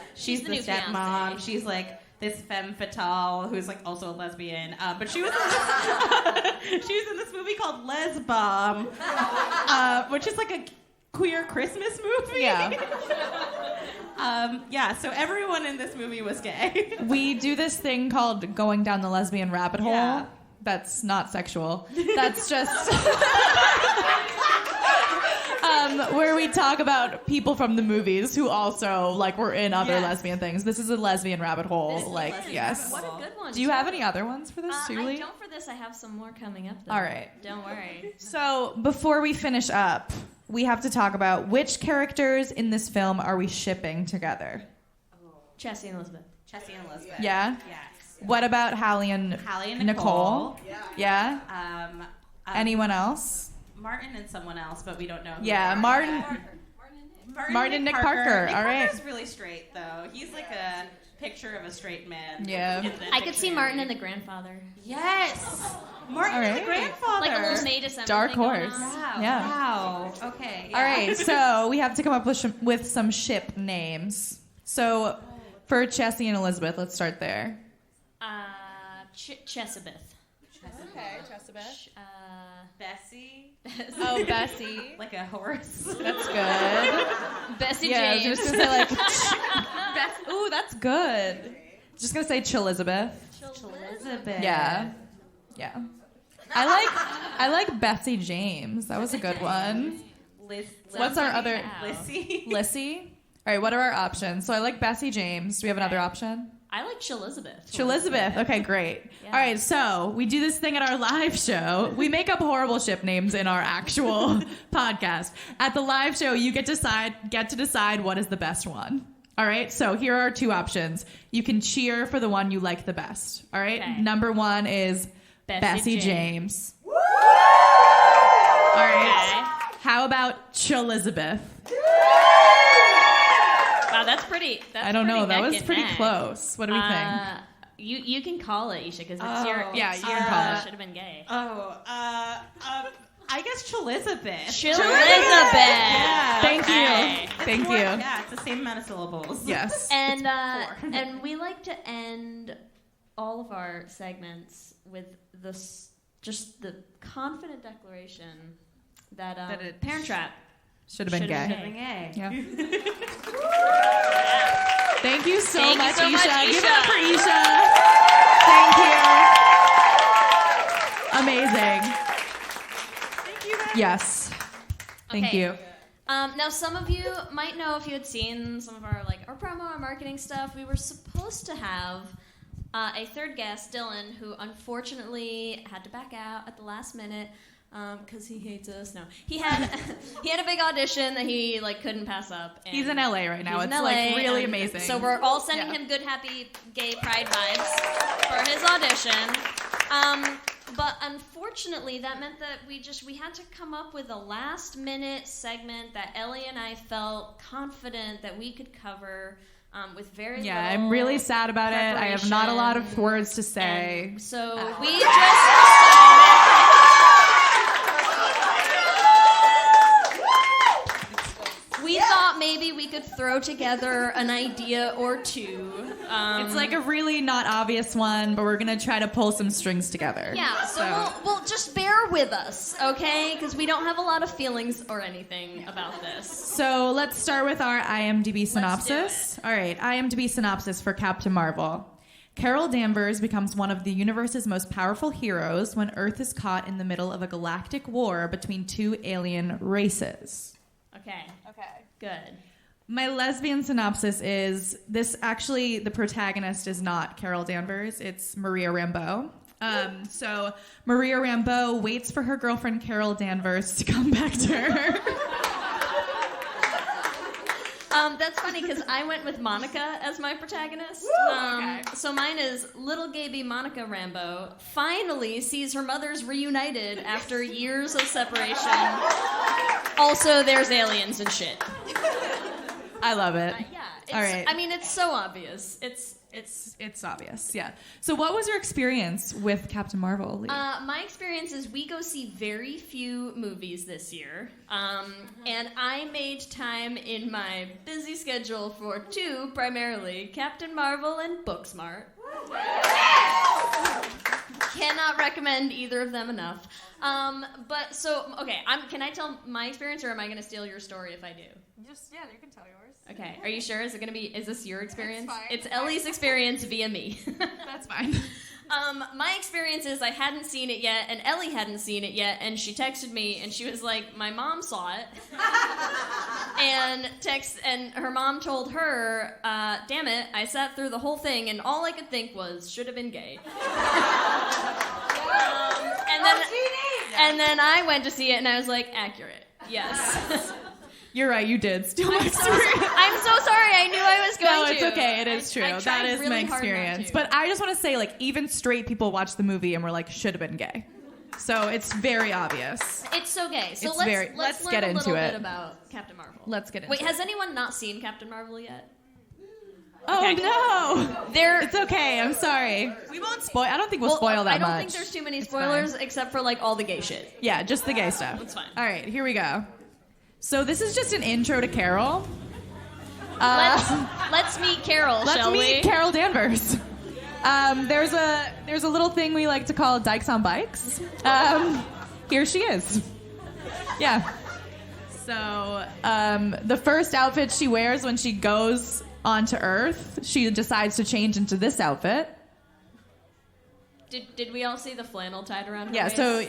S7: stepmom. Fiancé. She's like this femme fatale who's like also a lesbian. But she was in this movie called Les Bomb, which is like a queer Christmas movie. So everyone in this movie was gay.
S6: We do this thing called going down the lesbian rabbit hole. Yeah. That's not sexual. That's just where we talk about people from the movies who also were in other lesbian things. This is a lesbian rabbit hole. Yes.
S2: What a good one.
S6: Do you have any other ones for this, Julie?
S2: I don't for this. I have some more coming up, though.
S6: All right.
S2: Don't worry.
S6: So before we finish up, we have to talk about which characters in this film are we shipping together?
S2: Chessie and Elizabeth.
S6: Yeah?
S7: Yes.
S6: What about Hallie and Nicole?
S7: Yeah.
S6: Anyone else?
S7: Martin and someone else, but we don't know who.
S6: Yeah,
S7: they are. Martin and Nick Parker.
S6: All right.
S7: Parker's really straight, though. He's like a picture of a straight man.
S6: Yeah.
S2: I could see Martin and the grandfather.
S7: Yes! Martin
S6: All
S7: and
S6: right.
S7: the grandfather.
S2: Like a little May December
S6: Dark
S2: thing going
S6: horse.
S2: on.
S7: Wow.
S6: Yeah.
S7: Wow. Okay.
S6: All right, so we have to come up with some ship names. So for Chessie and Elizabeth, let's start there.
S2: Chesabeth.
S6: Okay, Chesabeth.
S7: Bessie.
S6: Oh, Bessie.
S7: Like a horse.
S6: That's good.
S2: Bessie
S6: Yeah, I was
S2: James.
S6: just gonna say like. Ooh, that's good. Just gonna say Chilizabeth.
S7: Elizabeth.
S6: Yeah. Yeah. I like Bessie James. That was a good one. What's our other?
S7: Lissy.
S6: Lissy. All right, what are our options? So I like Bessie James. Do we have another option?
S2: I like Chilizabeth.
S6: Chilizabeth. Okay, great.
S2: Yeah.
S6: All right, so we do this thing at our live show. We make up horrible ship names in our actual podcast. At the live show, you get to decide what is the best one. All right, so here are 2 options. You can cheer for the one you like the best. All right,
S2: Okay.
S6: Number 1 is Bessie James. All right. How about Chilizabeth?
S2: Wow, that's pretty.
S6: I don't know. That was
S2: neck and
S6: pretty
S2: neck.
S6: close. What do we think?
S2: You can call it, Isha, because it's your.
S6: yeah, you can call it.
S2: Should have been gay.
S7: I guess Chilizabeth.
S2: Chilizabeth.
S7: Yeah.
S6: Thank
S2: Okay.
S6: you. Thank you.
S7: Yeah, it's the same amount of syllables.
S6: Yes.
S2: And
S7: Four.
S2: and we like to end all of our segments with just the confident declaration that
S6: it
S2: Parent Trap
S6: Should have been gay.
S7: Gay.
S6: Yeah. Thank you so
S2: Thank you
S6: much,
S2: so
S6: Isha.
S2: much,
S6: Give it
S2: Isha.
S6: up for Isha. Thank you. Amazing. Thank you. Yes. Thank
S2: Okay.
S6: you.
S2: Now, some of you might know if you had seen some of our promo, our marketing stuff. We were supposed to have a third guest, Dylan, who unfortunately had to back out at the last minute because he hates us. No, he had a big audition that he couldn't pass up. And
S6: He's in LA right now.
S2: he's in
S6: It's
S2: LA,
S6: really
S2: and
S6: amazing.
S2: So we're all sending
S6: Yeah.
S2: him good, happy, gay pride vibes for his audition. But unfortunately, that meant that we had to come up with a last-minute segment that Ellie and I felt confident that we could cover with very little.
S6: Yeah, I'm really sad about it. I have not a lot of words to say.
S2: And so we we thought maybe we could throw together an idea or two.
S6: It's a really not obvious one, but we're going to try to pull some strings together.
S2: Yeah, so we'll just bear with us, okay? Because we don't have a lot of feelings or anything about this.
S6: So let's start with our IMDb synopsis.
S2: Let's do
S6: All right, IMDb synopsis for Captain Marvel. Carol Danvers becomes one of the universe's most powerful heroes when Earth is caught in the middle of a galactic war between 2 alien races.
S2: Okay. Good.
S6: My lesbian synopsis is the protagonist is not Carol Danvers, it's Maria Rambeau. So Maria Rambeau waits for her girlfriend Carol Danvers to come back to her.
S2: That's funny because I went with Monica as my protagonist. So mine is little Gaby Monica Rambeau finally sees her mothers reunited after years of separation. Also, there's aliens and shit.
S6: I love it. All right.
S2: I mean, it's so obvious.
S6: It's obvious, yeah. So what was your experience with Captain Marvel, Lee?
S2: My experience is we go see very few movies this year. And I made time in my busy schedule for 2, primarily, Captain Marvel and Booksmart. Cannot recommend either of them enough. Can I tell my experience, or am I going to steal your story if I do?
S6: You can tell yours.
S2: Okay, are you sure? Is this your experience?
S6: It's fine.
S2: It's Ellie's experience via me.
S6: That's fine.
S2: My experience is I hadn't seen it yet, and Ellie hadn't seen it yet, and she texted me, and she was like, my mom saw it. And her mom told her, damn it, I sat through the whole thing, and all I could think was, should have been gay. And then I went to see it, and I was like, accurate. Yes.
S6: You're right, you did steal my
S2: I'm
S6: story.
S2: I'm so sorry. I knew I was going
S6: No,
S2: to.
S6: it's okay. It is true.
S2: I tried
S6: That is
S2: really
S6: my
S2: hard not
S6: experience.
S2: to.
S6: But I just want to say, even straight people watch the movie and we're like, should have been gay. So it's very obvious.
S2: It's so gay. So
S6: It's
S2: let's
S6: very- let's
S2: learn
S6: get
S2: a
S6: into
S2: little
S6: it.
S2: bit about Captain Marvel.
S6: Let's get into
S2: Wait,
S6: it.
S2: has anyone not seen Captain Marvel yet?
S6: Oh
S2: Okay.
S6: no!
S2: There.
S6: It's okay. I'm sorry. We won't spoil. I don't think we'll spoil that
S2: I don't
S6: much.
S2: think there's too many
S6: It's
S2: spoilers except for like all the gay shit.
S6: Yeah, just the gay stuff.
S2: That's fine.
S6: All right, here we go. So this is just an intro to Carol.
S2: Let's meet Carol,
S6: Let's
S2: shall
S6: meet
S2: we?
S6: Carol Danvers. There's a little thing we like to call Dykes on Bikes. Here she is. Yeah. So the first outfit she wears when she goes onto Earth, she decides to change into this outfit.
S2: Did we all see the flannel tied around her
S6: Yeah,
S2: waist?
S6: so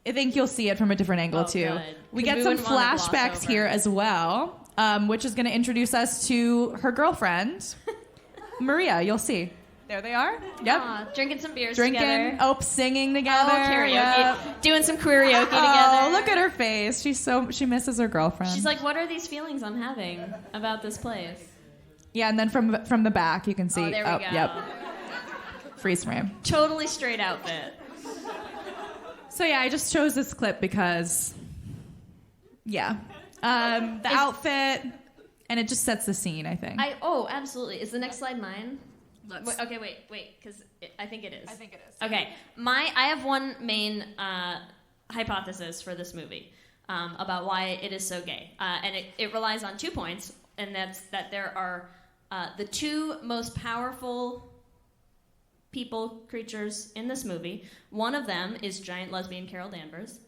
S6: I think you'll see it from a different angle too.
S2: good.
S6: We
S2: 'Cause
S6: get
S2: we
S6: some
S2: wouldn't wanna gloss
S6: flashbacks
S2: over.
S6: here as well, which is going to introduce us to her girlfriend, Maria. You'll see. There they are. Yep.
S2: Aw, drinking some beers
S6: Drinking,
S2: together.
S6: singing together.
S2: Oh, karaoke.
S6: Yep.
S2: Doing some karaoke together.
S6: Oh, look at her face. She misses her girlfriend.
S2: She's like, what are these feelings I'm having about this place?
S6: yeah, and then from the back you can see.
S2: Oh, there we go.
S6: Yep. Freeze frame.
S2: Totally straight outfit.
S6: So yeah, I just chose this clip because, yeah, the outfit, and it just sets the scene. I think.
S2: Absolutely. Is the next slide mine?
S6: Let's-
S2: Wait, because I think it is.
S6: I think it is.
S2: Okay, I have one main hypothesis for this movie about why it is so gay, and it relies on 2 points, and that's that there are the two most powerful creatures in this movie. One of them is giant lesbian Carol Danvers,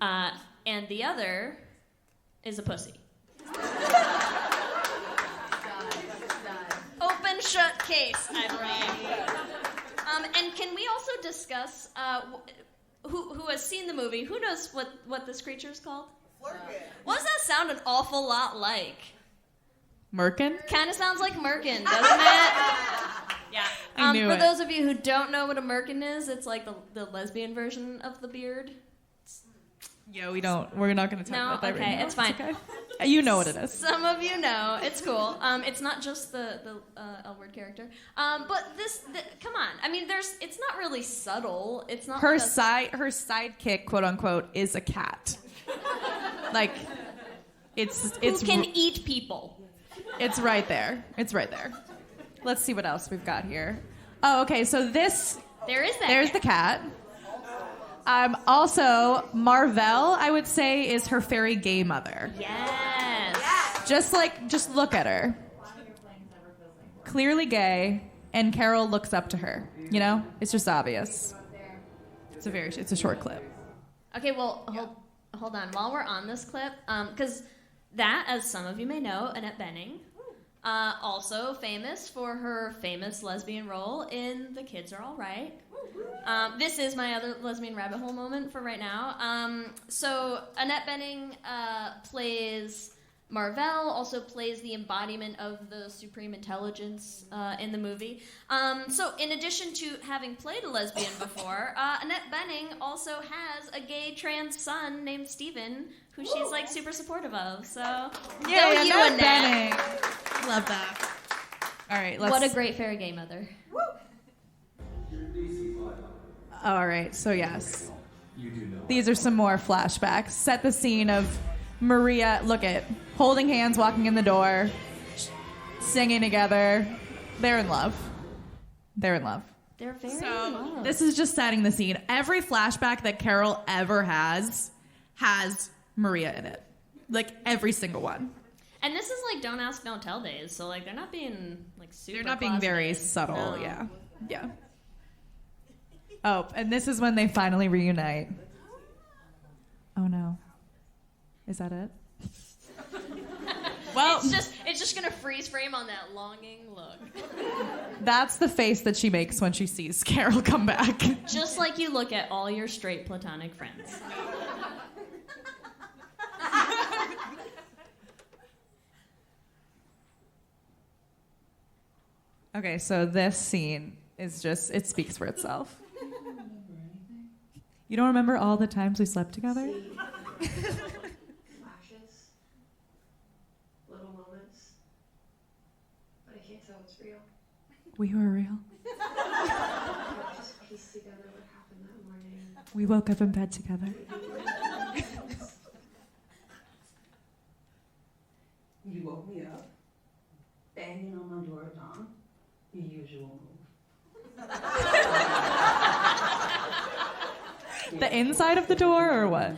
S2: and the other is a pussy. Open shut case, I believe. And can we also discuss who has seen the movie? Who knows what this creature is called? What does that sound an awful lot like?
S6: Merkin?
S2: Kind of sounds like Merkin, doesn't it? Yeah.
S6: I knew
S2: for
S6: it.
S2: those of you who don't know what a Merkin is, it's like the lesbian version of the beard.
S6: Yeah, we're not going to talk
S2: No?
S6: about that
S2: Okay,
S6: right now.
S2: it's fine.
S6: okay. You know what it is.
S2: Some of you know. It's cool. It's not just the L-word character. But come on. I mean, it's not really subtle. It's not
S6: Her
S2: like a-
S6: her sidekick, quote unquote, is a cat. Like, it's
S2: who can eat people.
S6: It's right there. It's right there. Let's see what else we've got here. Oh, okay. So there's the cat. Also, Marvell, I would say, is her fairy gay mother.
S2: Yes.
S6: Just look at her. Clearly gay, and Carol looks up to her. You know, it's just obvious. It's a short clip.
S2: Okay. Well, hold on. While we're on this clip, because that, as some of you may know, Annette Bening, also famous for her famous lesbian role in The Kids Are All Right. This is my other lesbian rabbit hole moment for right now. So Annette Bening plays Marvell, also plays the embodiment of the supreme intelligence in the movie. So in addition to having played a lesbian before, Annette Bening also has a gay trans son named Steven, who she's like super supportive of. So go you, Annette.
S6: Bening. Love that. All right,
S2: What a great fairy gay mother.
S6: All right, so yes. These are some more flashbacks. Set the scene of Maria, holding hands, walking in the door, singing together. They're in love.
S2: They're very in
S6: So
S2: love.
S6: this is just setting the scene. Every flashback that Carol ever has Maria in it. Like every single one.
S2: And this is like don't ask, don't tell days. So like they're not being like super.
S6: They're not being very
S2: closeted.
S6: subtle,
S2: No.
S6: yeah. Yeah. Oh, and this is when they finally reunite. Oh no. Is that it? Well,
S2: It's just gonna freeze frame on that longing look.
S6: that's the face that she makes when she sees Carol come back.
S2: Just like you look at all your straight platonic friends.
S6: Okay, so this scene is just, it speaks for itself. You don't remember all the times we slept together?
S9: Flashes, little moments, but I can't tell it's real.
S6: We were real.
S9: I just piece together what happened that morning.
S6: We woke up in bed together.
S10: You woke me up, banging on my door at dawn, the usual move.
S6: The inside of the door or what?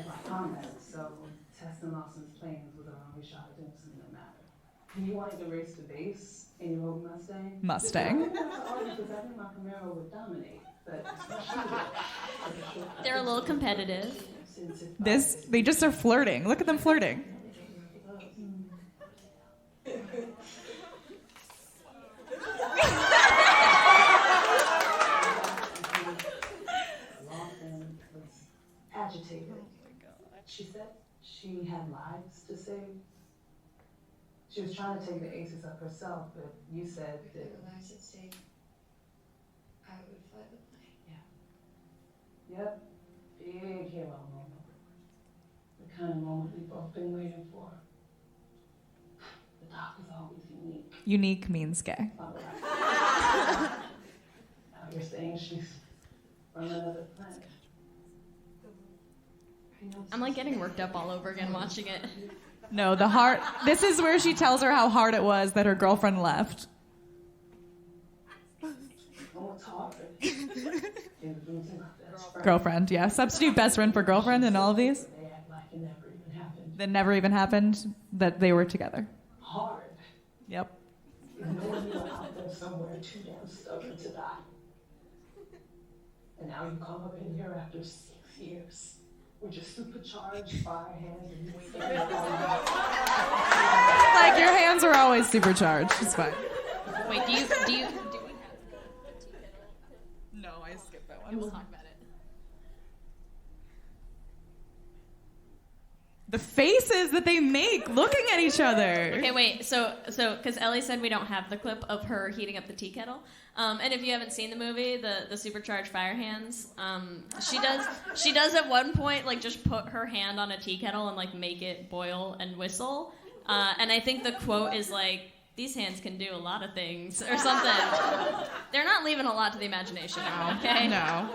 S10: So testing Lawson's planes was our only shot at doing something that mattered. You wanted to race the base in your old Mustang?
S6: Mustang.
S10: Because I think my Camaro would dominate, but
S2: They're a little competitive.
S6: They just are flirting. Look at them flirting.
S10: Lawson was agitated. She said she had lives to save. She was trying to take the aces up herself, but you said
S9: If there
S10: that.
S9: were lives at stake, I would fly the plane.
S10: Yep, big hero moment. The kind of moment we've both been waiting for. The doc is always unique.
S6: Unique means gay.
S10: Now you're saying she's from another planet.
S2: I'm like getting worked up all over again watching it.
S6: No, the heart. This is where she tells her how hard it was that her girlfriend left.
S10: Oh, it's hard.
S6: Girlfriend, yeah. Substitute best friend for girlfriend in all of these.
S10: They act like it never even happened.
S6: That never even happened, that they were together.
S10: Hard.
S6: Yep.
S10: Knowing you're out there somewhere too damn stubborn to die. And now you come up in here after 6 years with your supercharged fire hands and you stand up all night.
S6: Like, your hands are always supercharged. It's fine.
S2: Wait, do we have the
S6: No, I skipped that
S2: We'll talk about it.
S6: The faces that they make looking at each other.
S2: Okay, wait. So, because Ellie said we don't have the clip of her heating up the tea kettle, and if you haven't seen the movie, the supercharged fire hands, she does at one point like just put her hand on a tea kettle and like make it boil and whistle, and I think the quote is like, "These hands can do a lot of things" or something. They're not leaving a lot to the imagination now. Okay.
S6: No,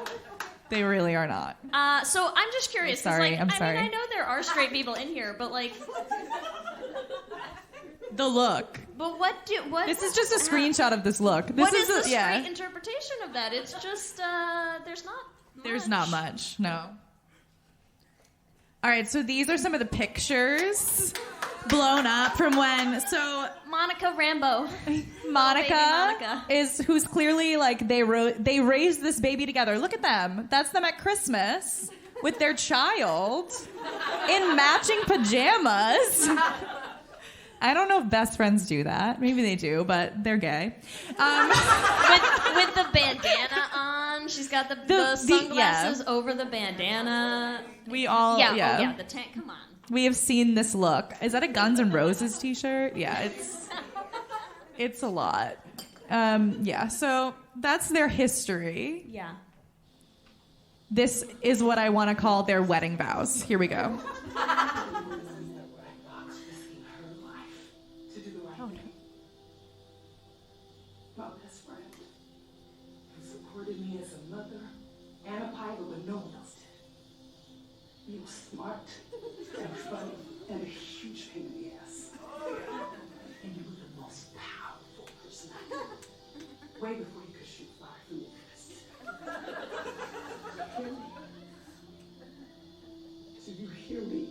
S6: they really are not.
S2: So I'm just curious. 'Cause, like,
S6: I'm sorry.
S2: I mean, I know there are straight people in here, but like,
S6: The look.
S2: but what?
S6: This is just a screenshot of this look. This
S2: What is the
S6: yeah.
S2: straight interpretation of that? It's just there's not much.
S6: There's not much. No. All right, so these are some of the pictures blown up from when. So
S2: Monica Rambeau.
S6: Monica is who's clearly like they raised this baby together. Look at them. That's them at Christmas with their child in matching pajamas. I don't know if best friends do that. Maybe they do, but they're gay.
S2: with the bandana on. She's got the sunglasses over the bandana.
S6: We all
S2: the tank. Come on.
S6: We have seen this look. Is that a Guns N' Roses t-shirt? Yeah, it's a lot. So that's their history.
S2: Yeah.
S6: This is what I want to call their wedding vows. Here we go.
S10: My best friend, who supported me as a mother and a pilot when no one else did. You were smart and funny and a huge pain in the ass. And you were the most powerful personality. Way before you could shoot fire through your fist. Hear me? Do you hear me?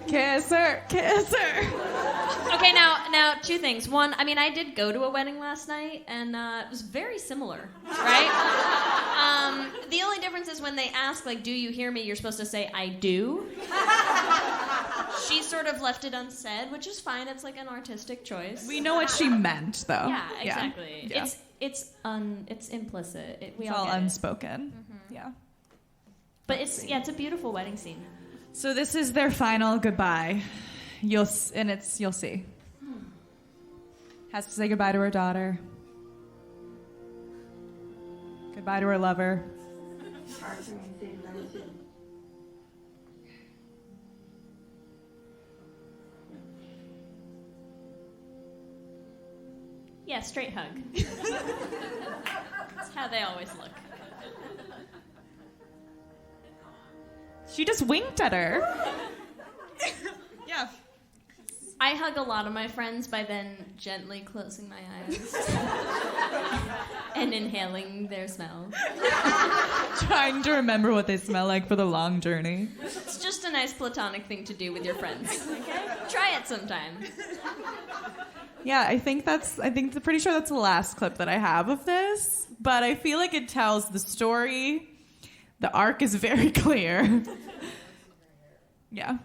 S6: Kiss her, kiss her.
S2: Okay, now two things. One, I mean, I did go to a wedding last night, and it was very similar, right? The only difference is when they ask, like, "Do you hear me?" You're supposed to say, "I do." She sort of left it unsaid, which is fine. It's like an artistic choice.
S6: We know what she meant, though.
S2: Yeah, exactly.
S6: Yeah.
S2: It's implicit.
S6: It's all unspoken. Yeah.
S2: But it's a beautiful wedding scene.
S6: So this is their final goodbye. You'll see. Has to say goodbye to her daughter. Goodbye to her lover.
S10: Hard for me to say goodbye to.
S2: Yeah, straight hug. That's how they always look.
S6: She just winked at her. Yeah.
S2: I hug a lot of my friends by then gently closing my eyes and inhaling their smell.
S6: Trying to remember what they smell like for the long journey.
S2: It's just a nice platonic thing to do with your friends. Okay? Try it sometime.
S6: Yeah, pretty sure that's the last clip that I have of this, but I feel like it tells the story. The arc is very clear. Yeah.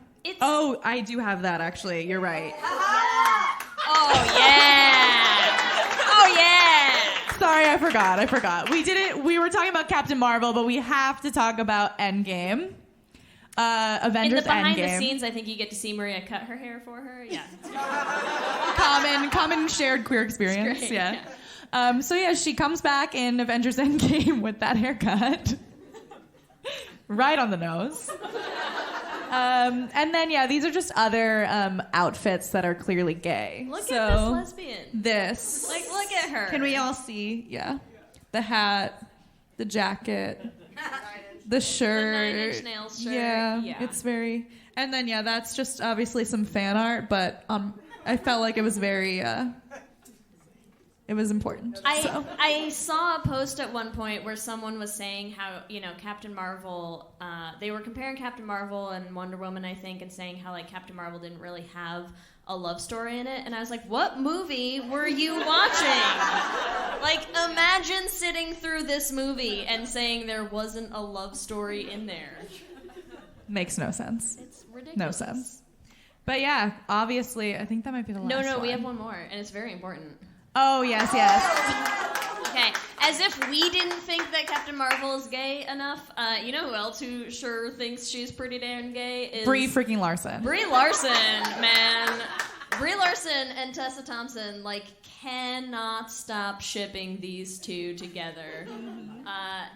S6: Oh, I do have that actually. You're right.
S2: Oh yeah. Oh yeah.
S6: Sorry, I forgot. We were talking about Captain Marvel, but we have to talk about Endgame. Avengers
S2: In the behind
S6: Endgame.
S2: the scenes, I think you get to see Maria cut her hair for her. Yeah.
S6: Common shared queer experience.
S2: Great,
S6: Yeah. So yeah, she comes back in Avengers Endgame with that haircut. Right on the nose. And then, yeah, these are just other outfits that are clearly gay.
S2: Look at this lesbian.
S6: This.
S2: Like, look at her.
S6: Can we all see? Yeah. The hat, the jacket, the shirt.
S2: The 9 Inch Nails shirt.
S6: Yeah, it's very... And then, yeah, that's just obviously some fan art, but I felt like it was very... It was important.
S2: I saw a post at one point where someone was saying how, Captain Marvel, they were comparing Captain Marvel and Wonder Woman, I think, and saying how, Captain Marvel didn't really have a love story in it. And I was like, what movie were you watching? Imagine sitting through this movie and saying there wasn't a love story in there.
S6: Makes no sense.
S2: It's ridiculous.
S6: No sense. But yeah, obviously, I think that might be the last one.
S2: No, we have one more, and it's very important.
S6: Oh, yes.
S2: Okay, as if we didn't think that Captain Marvel is gay enough, you know who else who sure thinks she's pretty damn gay is...
S6: Brie freaking Larson.
S2: Brie Larson, man. Brie Larson and Tessa Thompson, cannot stop shipping these two together.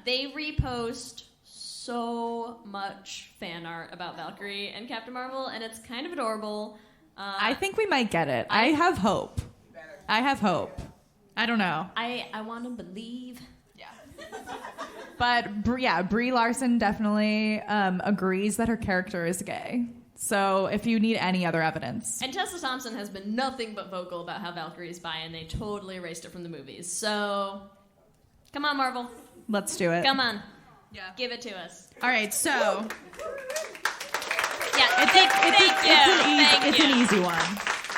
S2: They repost so much fan art about Valkyrie and Captain Marvel, and it's kind of adorable.
S6: I think we might get it. I have hope. I don't know.
S2: I want to believe.
S6: Yeah. But Brie Larson definitely agrees that her character is gay. So if you need any other evidence.
S2: And Tessa Thompson has been nothing but vocal about how Valkyrie is bi, and they totally erased it from the movies. So, come on, Marvel.
S6: Let's do it.
S2: Come on. Yeah. Give it to us.
S6: All right, so...
S2: Yeah,
S6: It's an easy one.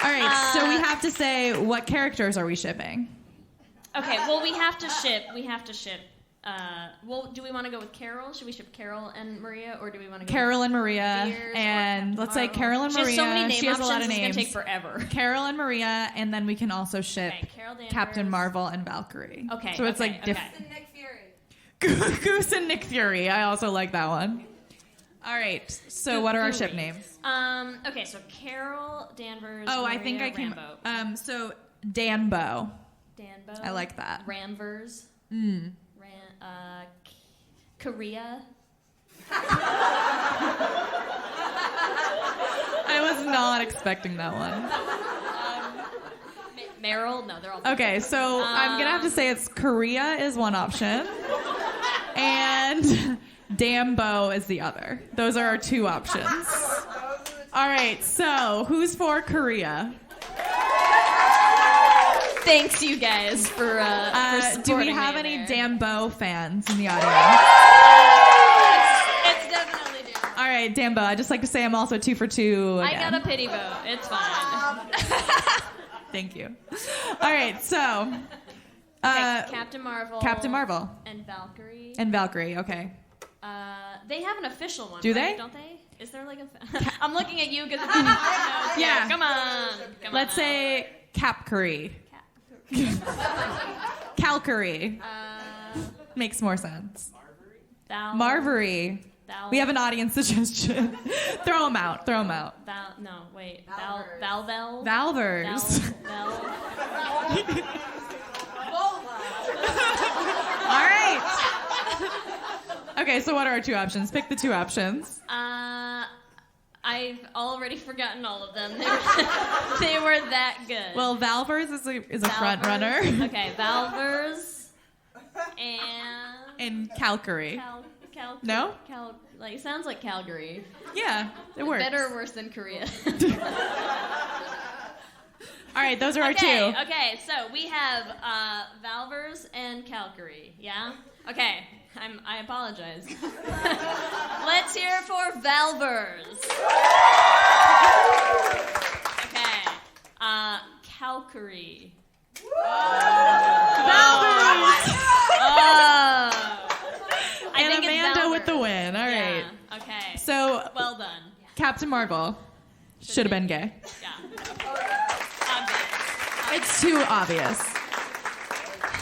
S6: All right, so we have to say, what characters are we shipping?
S2: Okay, well, we have to ship. Do we want to go with Carol? Should we ship Carol and Maria, or do we want to go
S6: Carol and Maria,
S2: Spears
S6: and let's say Carol and Maria.
S2: She has so many name
S6: she has
S2: options,
S6: a lot of
S2: it's
S6: names.
S2: It's going to take forever.
S6: Carol and Maria, and then we can also ship
S2: Carol Danvers.
S6: Captain Marvel and Valkyrie.
S2: Okay.
S6: So it's
S2: different.
S1: Nick Fury.
S6: Goose and Nick Fury. I also like that one. All right. So what are our ship names?
S2: Okay, so Carol Danvers.
S6: Oh,
S2: Maria
S6: I think I came.
S2: Rambo.
S6: So Danbo.
S2: Danbo.
S6: I like that.
S2: Ramvers. Korea.
S6: I was not expecting that one.
S2: Meryl? No, they're all...
S6: Okay, so I'm going to have to say it's Korea is one option. And Dambo is the other. Those are our two options. All right, so who's for Korea?
S2: Thanks, you guys, for supporting
S6: do we have
S2: me
S6: any
S2: there.
S6: Dambo fans in the audience?
S2: It's definitely Dambo.
S6: All right, Dambo, I'd just like to say I'm also 2 for 2 again.
S2: I got a pity vote. It's fine.
S6: Thank you. All right, so...
S2: Captain Marvel.
S6: Captain Marvel.
S2: And Valkyrie.
S6: And Valkyrie, okay.
S2: They have an official one,
S6: Do
S2: right?
S6: they?
S2: Don't they? Is there like a... I'm looking at you because...
S6: Yeah.
S2: Come on.
S6: Let's say Capcurie. Calcary. Makes more sense. Marvery. We have an audience suggestion. Throw them out.
S2: Valvers.
S6: Valvers. All right. Okay, so what are our two options? Pick the two options.
S2: I I've already forgotten all of them. They were that good.
S6: Well, Valvers is a front runner.
S2: Okay, Valvers
S6: And Calgary. No?
S2: Like sounds like Calgary.
S6: Yeah, it works.
S2: Better or worse than Korea?
S6: All right, those are our two.
S2: Okay, so we have Valvers and Calgary. Yeah. Okay, I apologize. Let's hear it for Valvers. Okay. Calgary.
S6: Valvers.
S2: I
S6: And
S2: think it's
S6: Amanda
S2: Valvers.
S6: with the win. All right.
S2: Yeah, okay.
S6: So,
S2: well done.
S6: Captain Marvel should have been gay.
S2: Yeah. Obvious.
S6: It's too obvious.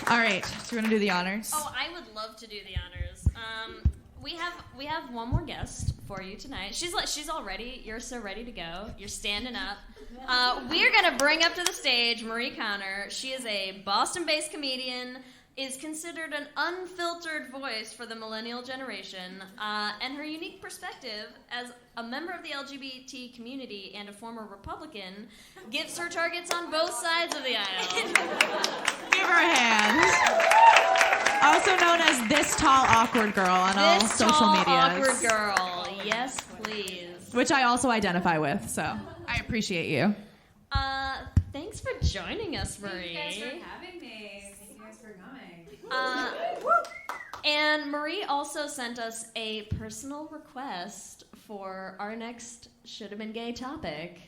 S6: All right. Do you want to do the honors?
S2: Oh, I would love to do the honors. We have one more guest for you tonight. She's all ready. You're so ready to go. You're standing up. We're gonna bring up to the stage Marie Connor. She is a Boston-based comedian. Is considered an unfiltered voice for the millennial generation, and her unique perspective as a member of the LGBT community and a former Republican gives her targets on both sides of the aisle.
S6: Give her a hand. Also known as this tall awkward girl on all social media.
S2: Awkward girl, yes please.
S6: Which I also identify with, so I appreciate you.
S2: Thanks for joining us, Marie.
S11: Thank you guys for having me. Thank you guys for coming.
S2: And Marie also sent us a personal request for our next Should Have Been Gay topic.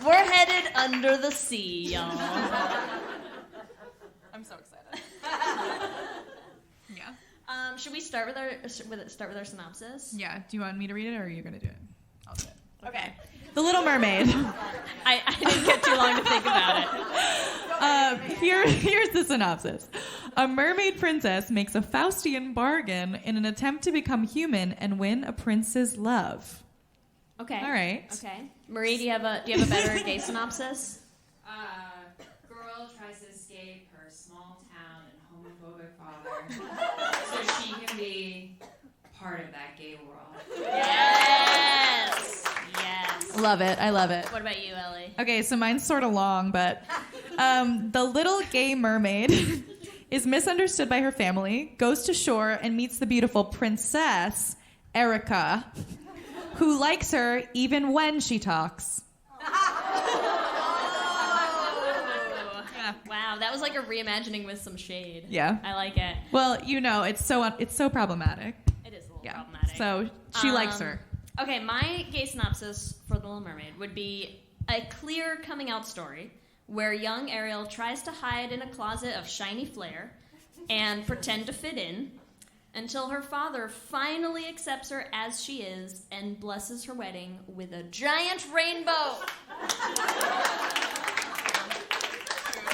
S2: We're headed under the sea, y'all.
S6: I'm so excited. Yeah.
S2: Should we start with our synopsis?
S6: Yeah. Do you want me to read it, or are you gonna do it? I'll do it. Okay. The Little Mermaid.
S2: I didn't get too long to think about it.
S6: Here's the synopsis. A mermaid princess makes a Faustian bargain in an attempt to become human and win a prince's love.
S2: Okay.
S6: All right.
S2: Okay. Marie, do you have a better gay synopsis?
S11: Girl tries to escape her small town and homophobic father so she can be part of that gay world.
S2: Yes. Yes.
S6: Love it. I love it.
S2: What about you, Ellie?
S6: Okay, so mine's sort of long, but the little gay mermaid is misunderstood by her family, goes to shore, and meets the beautiful princess, Erica, who likes her even when she talks.
S2: Yeah. Wow, that was like a reimagining with some shade.
S6: Yeah.
S2: I like it.
S6: Well, it's so problematic.
S2: It is a little
S6: Yeah.
S2: problematic.
S6: So she likes her.
S2: Okay, my gay synopsis for The Little Mermaid would be a clear coming out story where young Ariel tries to hide in a closet of shiny flair and pretend to fit in until her father finally accepts her as she is and blesses her wedding with a giant rainbow.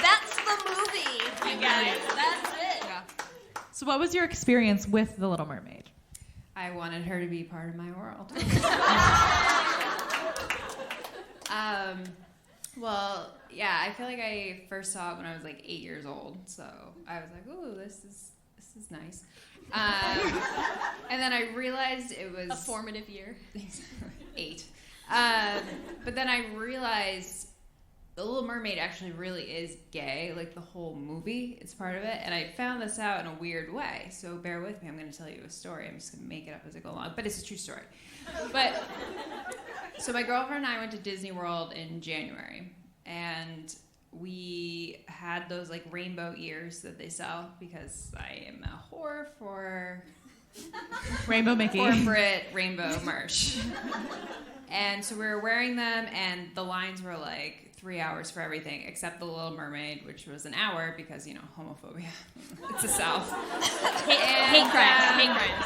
S2: That's the movie, you guys. That's it.
S6: Yeah. So what was your experience with The Little Mermaid?
S11: I wanted her to be part of my world. Well, yeah, I feel like I first saw it when I was like 8 years old, so I was like, "Ooh, this is nice." And then I realized it was
S2: A formative year.
S11: 8. But then I realized The Little Mermaid actually really is gay, like the whole movie, it's part of it. And I found this out in a weird way, so bear with me. I'm going to tell you a story. I'm just going to make it up as I go along, but it's a true story. But so my girlfriend and I went to Disney World in January, and we had those like rainbow ears that they sell because I am a whore for
S6: Rainbow Mickey.
S11: corporate rainbow merch. And so we were wearing them, and the lines were like 3 hours for everything except The Little Mermaid, which was an hour because, you know, homophobia. It's the South.
S2: Hate crimes.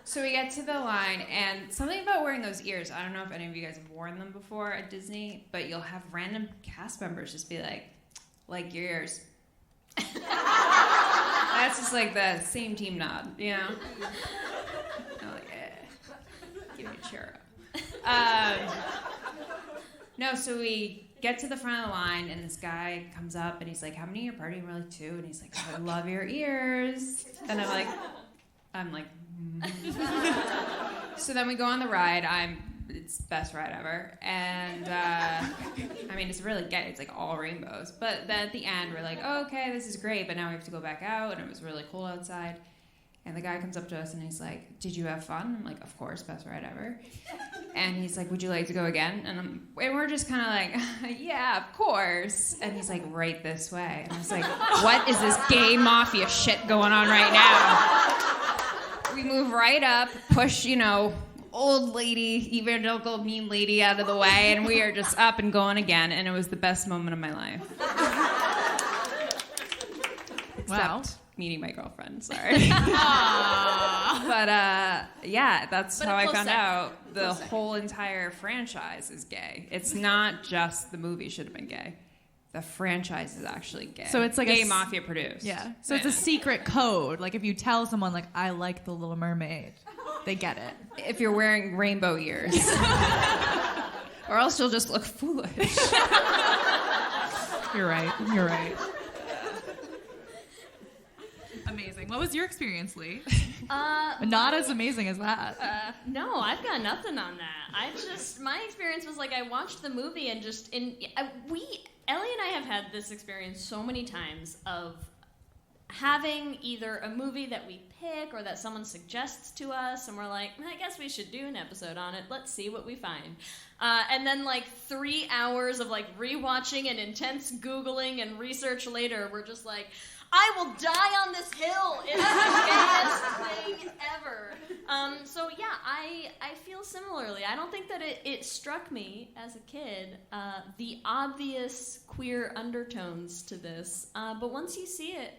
S11: So we get to the line, and something about wearing those ears, I don't know if any of you guys have worn them before at Disney, but you'll have random cast members just be like your ears. That's just like the same team nod, you know? I'm like, give me a cheer up. No, so we get to the front of the line, and this guy comes up, and he's like, "How many are your party?" And we're like, 2. And he's like, "I love your ears." And I'm like, I'm like, So then we go on the ride. It's the best ride ever. And, I mean, it's really gay. It's like all rainbows. But then at the end, we're like, oh, okay, this is great. But now we have to go back out. And it was really cold outside. And the guy comes up to us and he's like, did you have fun? I'm like, of course, best ride ever. And he's like, would you like to go again? And we're just kind of like, yeah, of course. And he's like, right this way. And I was like, what is this gay mafia shit going on right now? We move right up, push, old lady, evangelical mean lady out of the way, and we are just up and going again. And it was the best moment of my life.
S6: Wow.
S11: Except meeting my girlfriend, sorry. But yeah, that's how I found out the whole entire franchise is gay. It's not just the movie should have been gay. The franchise is actually gay.
S6: So it's like
S11: gay mafia produced.
S6: Yeah. So it's a secret code. Like if you tell someone like I like The Little Mermaid, they get it.
S11: If you're wearing rainbow ears. Or else you'll just look foolish.
S6: You're right. Amazing. What was your experience, Lee? Not as amazing as that.
S2: No, I've got nothing on that. My experience was like I watched the movie and Ellie and I have had this experience so many times of having either a movie that we pick or that someone suggests to us and we're like, I guess we should do an episode on it. Let's see what we find. And then like 3 hours of like rewatching and intense Googling and research later, we're just like, I will die on this hill. It's the gayest thing ever. So yeah, I feel similarly. I don't think that it struck me as a kid, the obvious queer undertones to this. But once you see it,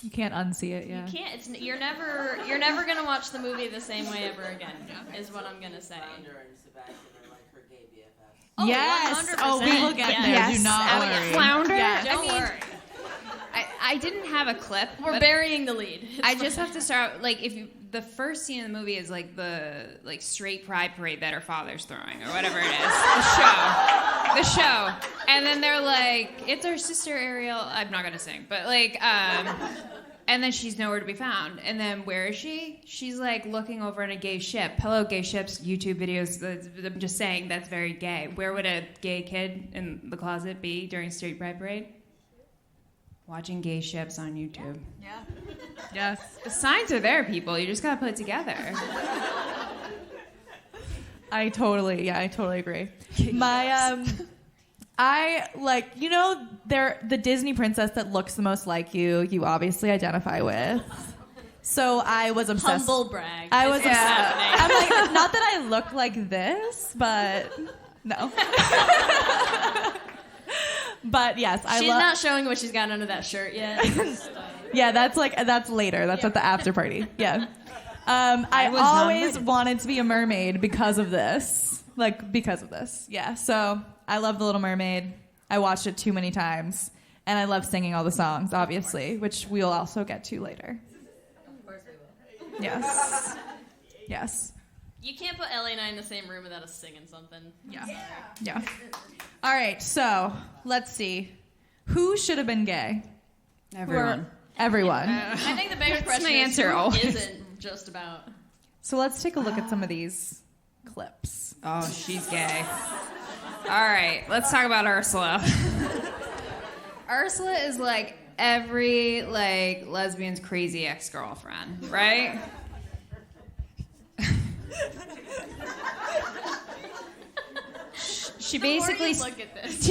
S6: you can't unsee it. Yeah.
S2: You can't. You're never gonna watch the movie the same way ever again. Is what I'm gonna say.
S6: Oh, yes.
S2: 100%.
S6: Oh, we will get there.
S2: Yes.
S6: Do not worry.
S11: Flounder?
S2: Yeah, don't worry.
S11: I didn't have a clip.
S2: We're burying the lead.
S11: I just have to start like the first scene in the movie is like the straight pride parade that her father's throwing or whatever it is. The show. And then they're like, it's our sister Ariel. I'm not gonna sing, but and then she's nowhere to be found. And then where is she? She's like looking over on a gay ship. Hello, gay ships, YouTube videos. I'm just saying that's very gay. Where would a gay kid in the closet be during straight pride parade? Watching gay ships on YouTube.
S6: Yeah. Yes.
S11: The signs are there, people. You just gotta put it together.
S6: I totally agree. I like, the Disney princess that looks the most like you obviously identify with. So I was obsessed.
S2: Humble brag.
S6: I was obsessed. I'm like, not that I look like this, but no. But yes,
S2: She's not showing what she's got under that shirt yet.
S6: Yeah, that's later. That's at the after party. Yeah. I always wanted to be a mermaid because of this. Yeah. So I love The Little Mermaid. I watched it too many times. And I love singing all the songs, obviously, which we'll also get to later.
S2: Of course we will.
S6: Yes. Yes.
S2: You can't put Ellie and I in the same room without us singing something.
S6: Yeah. All right, so let's see. Who should have been gay?
S11: Everyone.
S6: Everyone.
S2: I think the bigger question
S11: my
S2: is
S11: answer
S2: who
S11: always.
S2: isn't just about.
S6: So let's take a look at some of these clips.
S11: Oh, she's gay. All right, let's talk about Ursula. Ursula is like every lesbian's crazy ex-girlfriend, right? She basically
S2: look at this.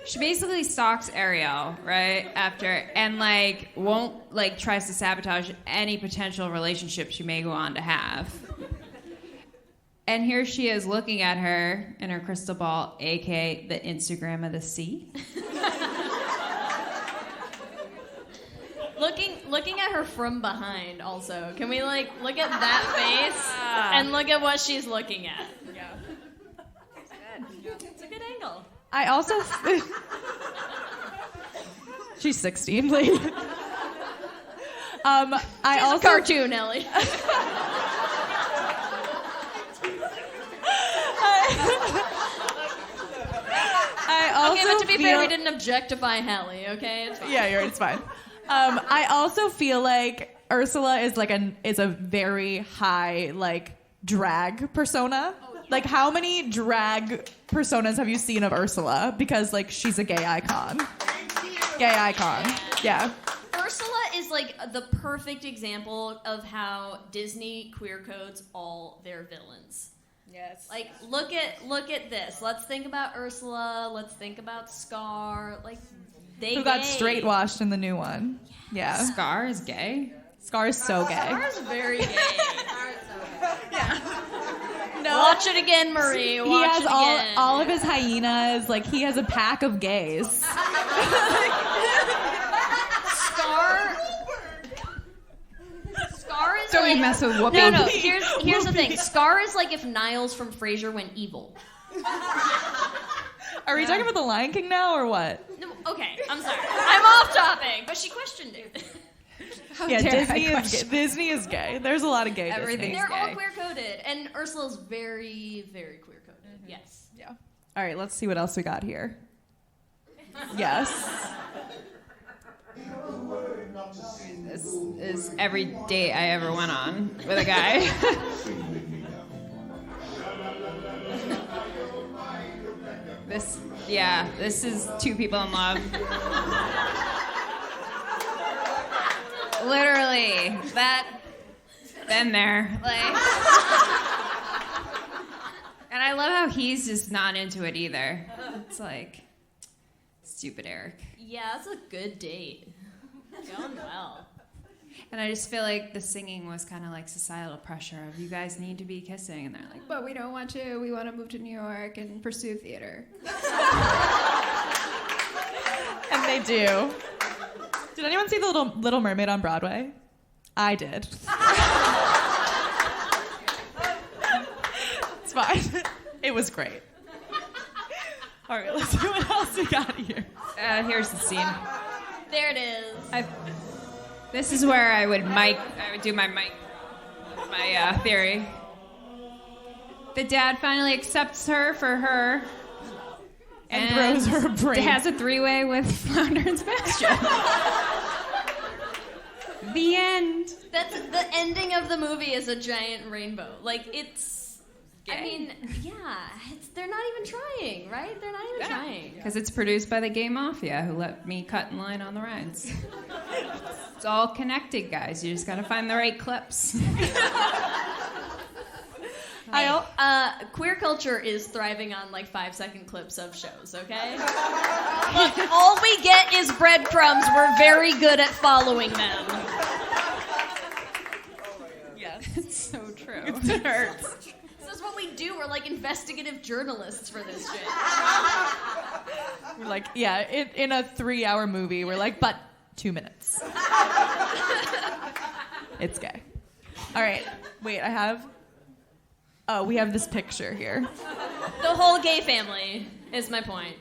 S11: She basically stalks Ariel, right? And won't tries to sabotage any potential relationship she may go on to have. And here she is looking at her in her crystal ball, aka the Instagram of the sea.
S2: Looking at her from behind also. Can we look at that face and look at what she's looking at? Yeah. It's a good angle.
S6: I also... She's 16, please. I
S2: She's
S6: also...
S2: a cartoon, Ellie.
S6: I also
S2: okay, but to be
S6: feel...
S2: fair, we didn't objectify Hallie, okay? It's fine.
S6: Yeah, it's fine. I also feel like Ursula is like is a very high like drag persona. Like, how many drag personas have you seen of Ursula? Because like she's a gay icon. Gay icon. Yeah.
S2: Ursula is like the perfect example of how Disney queer codes all their villains.
S3: Yes.
S2: Like, look at this. Let's think about Ursula. Let's think about Scar. Like,
S6: who got straight washed in the new one? Yeah.
S11: Scar is gay.
S6: Scar is so gay.
S2: Scar is very gay.
S6: Yeah.
S2: No. Watch it again, Marie.
S6: He
S2: Watch
S6: has
S2: it again.
S6: all of his hyenas. Like, he has a pack of gays.
S2: Scar is
S11: Don't
S2: like,
S11: you mess with Whoopi.
S2: No. Here's the thing. Scar is like if Niles from Frasier went evil.
S6: Are we talking about the Lion King now or what?
S2: No, okay, I'm sorry. I'm off topic, but she questioned it.
S6: Yeah, Disney is gay. There's a lot of gay.
S11: Everything's
S6: Disney.
S2: They're all
S11: gay.
S2: queer coded, and Ursula's very, very queer coded. Yes.
S6: Yeah. All right, let's see what else we got here. Yes.
S11: This is every date I ever went on with a guy. This is two people in love. Literally, been there. Like, and I love how he's just not into it either. It's like, stupid Eric.
S2: Yeah, that's a good date. Going well.
S11: And I just feel like the singing was kind of like societal pressure of you guys need to be kissing, and they're like, but we don't want to. We want to move to New York and pursue theater.
S6: And they do. Did anyone see the Little Mermaid on Broadway? I did. It's fine. It was great. All right, let's see what else we got here.
S11: Here's the scene.
S2: There it is.
S11: This is where I would do my theory. The dad finally accepts her for her.
S6: And throws her a brain.
S11: Has a three-way with Flounder and Sebastian. The end.
S2: That's the ending of the movie is a giant rainbow. Like, it's...
S11: Gay.
S2: I mean, yeah. They're not even trying, right? They're not even trying.
S11: Because it's produced by the Gay Mafia, who let me cut in line on the rides. It's all connected, guys. You just gotta find the right clips.
S2: Queer culture is thriving on like 5-second clips of shows, okay? Look, all we get is breadcrumbs. We're very good at following them.
S6: Yes.
S11: It's so true.
S6: It hurts.
S2: This is what we do. We're like investigative journalists for this shit.
S6: We're like, yeah, in a 3-hour movie, we're like, but 2 minutes. It's gay. All right, wait, we have this picture here.
S2: The whole gay family is my point.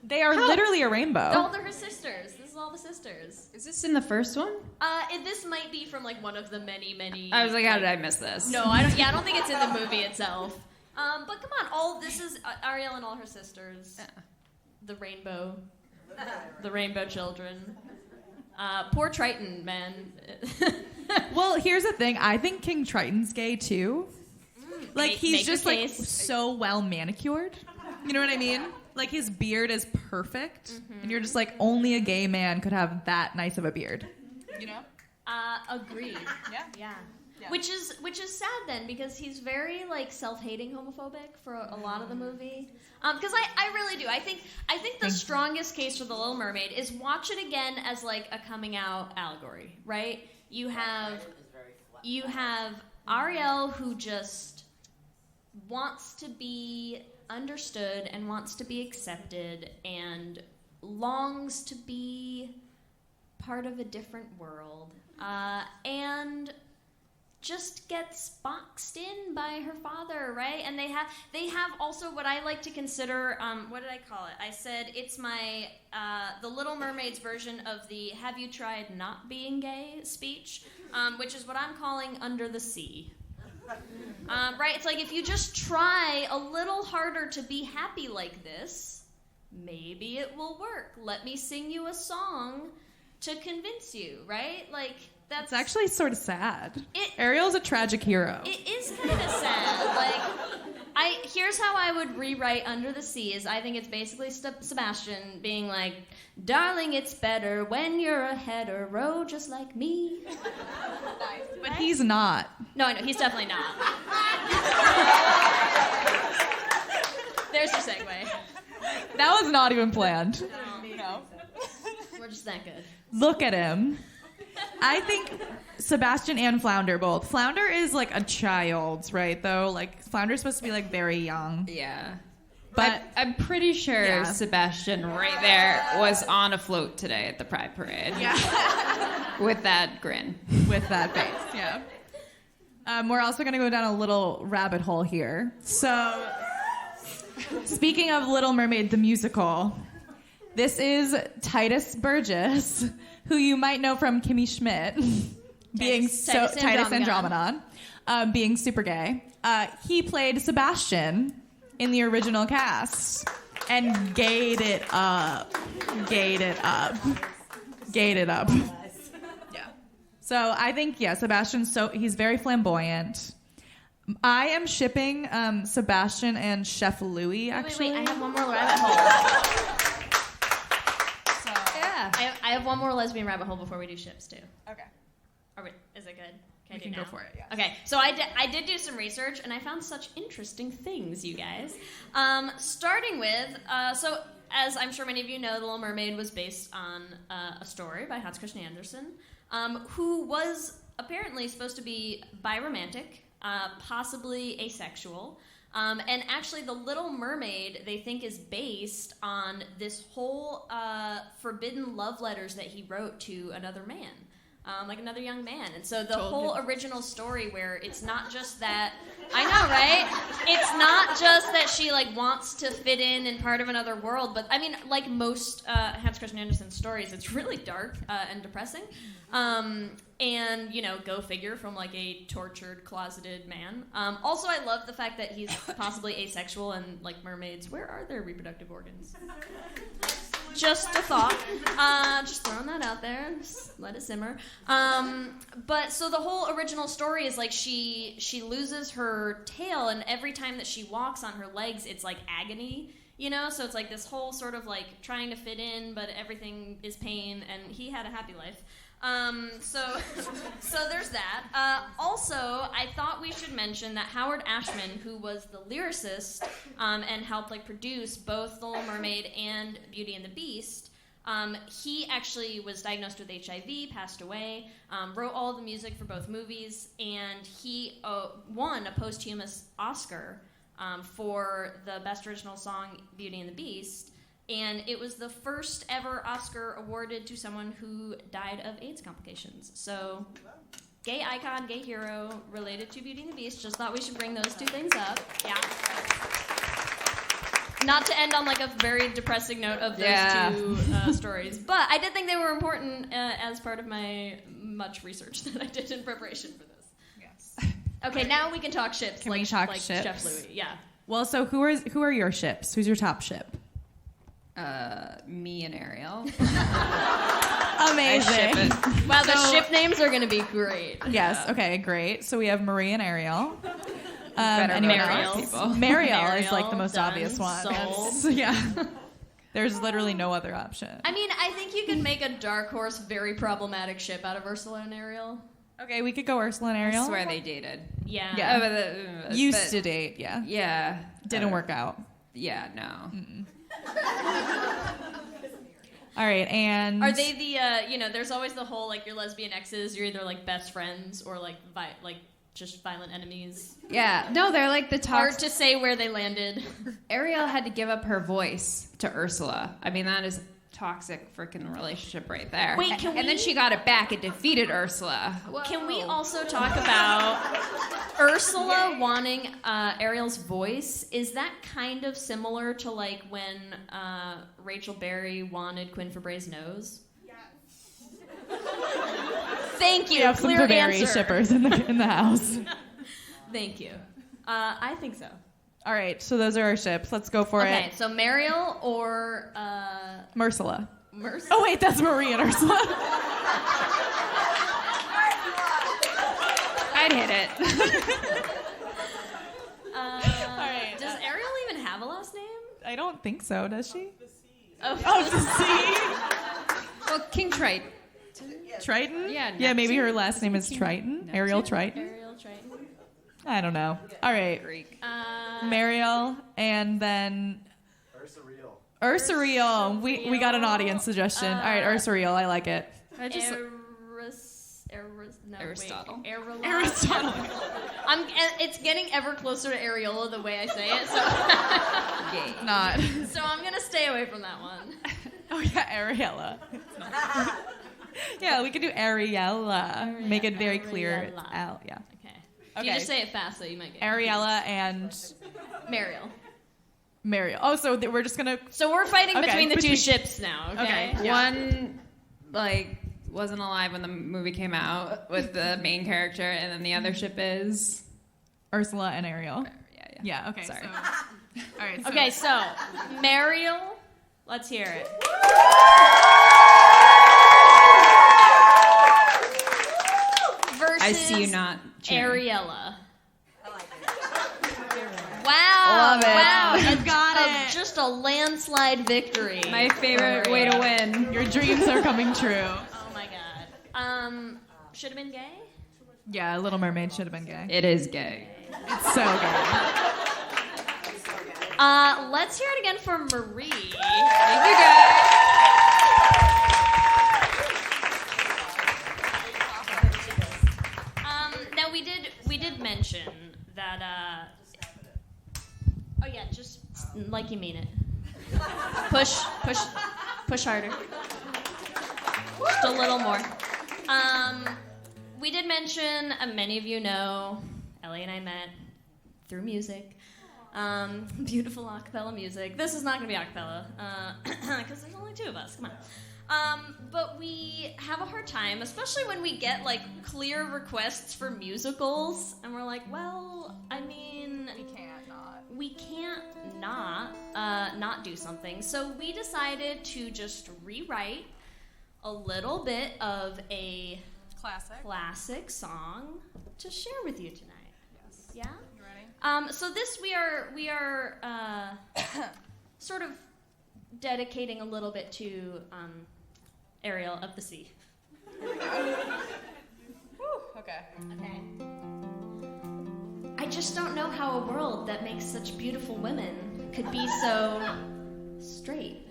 S6: They are literally a rainbow.
S2: All they're her sisters. This is all the sisters.
S11: Is this in the first one?
S2: This might be from like one of the many.
S11: I was like, how did I miss this?
S2: No, I don't. Yeah, I don't think it's in the movie itself. But come on, this is Ariel and all her sisters.
S11: Yeah.
S2: The rainbow children. Poor Triton, man.
S3: Well, here's the thing. I think King Triton's gay too. Like he's
S2: make
S3: just
S2: your
S3: like
S2: case.
S3: so well manicured. You know what I mean? Like his beard is perfect, and you're just like only a gay man could have that nice of a beard. You know?
S2: Agreed. Yeah. Which is sad then, because he's very like self-hating homophobic for a lot of the movie. Because I really do. I think the strongest case for The Little Mermaid is watch it again as like a coming out allegory, right? You have Ariel who just wants to be understood and wants to be accepted and longs to be part of a different world, and just gets boxed in by her father, right? And they have also what I like to consider, what did I call it? I said it's my the Little Mermaid's version of the "Have you tried not being gay?" speech, which is what I'm calling Under the Sea. Right? It's like if you just try a little harder to be happy like this, maybe it will work. Let me sing you a song to convince you, right? Like
S6: It's actually sort of sad.
S2: It-
S6: Ariel's a tragic hero.
S2: It is kind of sad. Like, here's how I would rewrite Under the Sea is I think it's basically Sebastian being like, darling, it's better when you're a hetero just like me.
S6: But he's not.
S2: No, I know, he's definitely not. There's your segue.
S6: That was not even planned.
S2: No. We're just that good.
S6: Look at him. I think Sebastian and Flounder both. Flounder is like a child, right, though? Like, Flounder's supposed to be, like, very young.
S11: Yeah.
S6: But
S11: I'm pretty sure
S6: Yeah.
S11: Sebastian right there was on a float today at the Pride Parade.
S6: Yeah.
S11: With that grin.
S6: With that face, yeah. We're also going to go down a little rabbit hole here. So, speaking of Little Mermaid, the musical, this is Titus Burgess, who you might know from Kimmy Schmidt, being Titus Andromedon, being super gay. He played Sebastian in the original cast and gayed it up. Yeah. So I think, Sebastian's he's very flamboyant. I am shipping Sebastian and Chef Louis, actually.
S2: Wait, I have one more rabbit hole. I have one more lesbian rabbit hole before we do ships, too.
S6: Okay.
S2: Is it good?
S6: We can go for it, yeah.
S2: Okay, so I did do some research, and I found such interesting things, you guys. Starting with, so as I'm sure many of you know, The Little Mermaid was based on a story by Hans Christian Andersen, who was apparently supposed to be biromantic, possibly asexual. And actually, The Little Mermaid, they think, is based on this whole forbidden love letters that he wrote to another man. Like another young man. And so the whole original story where it's not just that, I know, right? It's not just that she like wants to fit in part of another world, but I mean, like most Hans Christian Andersen stories, it's really dark and depressing. And, you know, go figure from like a tortured, closeted man. Also, I love the fact that he's possibly asexual and like mermaids, where are their reproductive organs? Just a thought. Just throwing that out there. Just let it simmer. But so the whole original story is like she loses her tail, and every time that she walks on her legs, it's like agony, you know? So it's like this whole sort of like trying to fit in, but everything is pain, and he had a happy life. So there's that. Also, I thought we should mention that Howard Ashman, who was the lyricist and helped like produce both The Little Mermaid and Beauty and the Beast, he actually was diagnosed with HIV, passed away, wrote all the music for both movies, and he won a posthumous Oscar for the Best Original Song, Beauty and the Beast. And it was the first ever Oscar awarded to someone who died of AIDS complications. So, gay icon, gay hero, related to Beauty and the Beast. Just thought we should bring those two things up. Yeah. Not to end on like a very depressing note of those two stories. But I did think they were important as part of my much research that I did in preparation for this.
S6: Yes.
S2: Okay, now we can talk ships.
S6: Can
S2: like,
S6: we talk
S2: like
S6: ships?
S2: Chef Louis, yeah.
S6: Well, so who are your ships? Who's your top ship?
S11: Me and Ariel.
S6: Amazing.
S11: I ship it.
S2: Wow, the ship names are going to be great.
S6: Yes. Okay. Great. So we have Marie and Ariel.
S11: Better
S6: anyone
S11: Mariel.
S6: else?
S11: People.
S6: Mariel is like the most
S2: done,
S6: obvious one.
S2: sold.
S6: Yeah. There's literally no other option.
S2: I mean, I think you could make a dark horse, very problematic ship out of Ursula and Ariel.
S6: Okay, we could go Ursula and Ariel.
S11: I swear they dated.
S2: Yeah.
S6: Yeah. Used to date. Yeah.
S11: Yeah.
S6: Didn't work out.
S11: Yeah. No.
S6: All right, and
S2: Are they the, you know, there's always the whole, like, your lesbian exes, you're either, like, best friends or, like, just violent enemies.
S11: Yeah. No, they're like the
S2: Hard
S11: top.
S2: to say where they landed.
S11: Ariel had to give up her voice to Ursula. I mean, that is a toxic freaking relationship right there.
S2: Wait, can
S11: and then
S2: we-
S11: she got it back and defeated Ursula.
S2: Can we also talk about Ursula wanting Ariel's voice? Is that kind of similar to, like, when Rachel Berry wanted Quinn Fabray's nose? Thank you.
S6: we have some
S2: Clear
S6: Faberry
S2: answer.
S6: shippers in the house.
S2: Thank you. I think so.
S6: All right, so those are our ships. Let's go for
S2: Okay,
S6: it.
S2: so Mariel or
S6: Ursula.
S2: Mercy?
S6: Oh wait, that's Marie and Ursula.
S11: I'd hit it.
S6: All right.
S2: Does Ariel even have a last name?
S6: I don't think so, does she?
S2: Oh,
S6: to see.
S11: Well, King Triton.
S6: Triton?
S11: Yeah,
S6: maybe her last name is Triton. Ariel Triton.
S2: Ariel Triton.
S6: I don't know. All right.
S11: Greek.
S6: Mariel, and then Ursariel. We got an audience suggestion. All right, Ursariel. I like it.
S11: Aristotle.
S6: Aristotle.
S2: It's getting ever closer to Areola the way I say it, so
S6: Not.
S2: so I'm gonna stay away from that one.
S6: Oh yeah, Ariella. Yeah, we could do Ariella. Make it very clear. It's
S2: Ariella.
S6: L. Yeah.
S2: Okay. If you just say it fast, so you might get
S6: Ariella and
S2: Mariel.
S6: Mariel. Oh, so we're just gonna.
S2: So we're fighting
S6: Okay,
S2: between the two
S6: between-
S2: ships now. Okay.
S6: Okay. Yeah.
S11: One, wasn't alive when the movie came out with the main character, and then the other ship is
S6: Ursula and Ariel.
S11: Yeah.
S6: Okay.
S11: Sorry.
S6: So, all right. So,
S2: Okay, so Mariel, let's hear it. Versus
S11: I see you not cheering.
S2: Ariella. Wow.
S11: Love it.
S2: Wow.
S6: You
S2: And
S6: got
S2: of
S6: it.
S2: just a landslide victory.
S11: My favorite way to win.
S6: Your dreams are coming true.
S2: Oh my god. Should have been gay?
S6: Yeah, Little Mermaid should have been gay.
S11: It is gay.
S6: It's so gay.
S2: Let's hear it again for Marie.
S11: Thank you, guys.
S2: Now we did mention that oh yeah, just like you mean it. Push harder. Just a little more. We did mention, many of you know, Ellie and I met through music. Beautiful a cappella music. This is not going to be a cappella, because there's only two of us. Come on. But we have a hard time, especially when we get, clear requests for musicals, and we're like, well, I mean... We can't not do something. So we decided to just rewrite a little bit of a classic song to share with you tonight. Yes. Yeah?
S6: You ready?
S2: So this we are sort of dedicating a little bit to Ariel of the Sea.
S6: Okay.
S2: Okay. I just don't know how a world that makes such beautiful women could be so straight.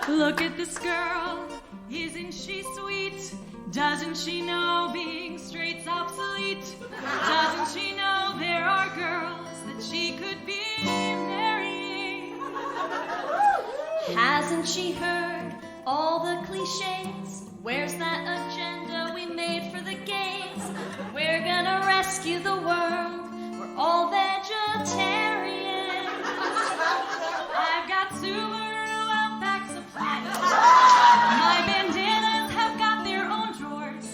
S7: Look at this girl, isn't she sweet? Doesn't she know being straight's obsolete? Doesn't she know there are girls that she could be marrying?
S2: Hasn't she heard all the cliches? Where's that agenda we made for the gays? We're gonna rescue the world. We're all vegetarians.
S7: I've got Subaru Outbacks of platinum. My bandanas have got their own drawers.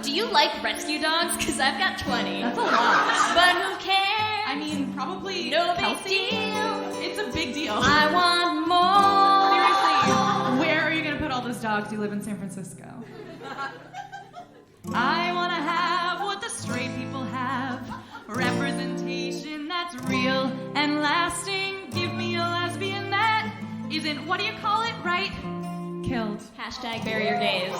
S2: Do you like rescue dogs? Because I've got 20. That's a lot. But who cares?
S6: I mean, probably
S2: No big
S6: healthy.
S2: deal.
S6: It's a big deal.
S2: I want more.
S6: Seriously, where are you going to put all those dogs? You live in San Francisco.
S7: I want to have what the straight people have. Representation that's real and lasting. Give me a lesbian that isn't, what do you call it, right? Killed.
S2: Hashtag bury your gays.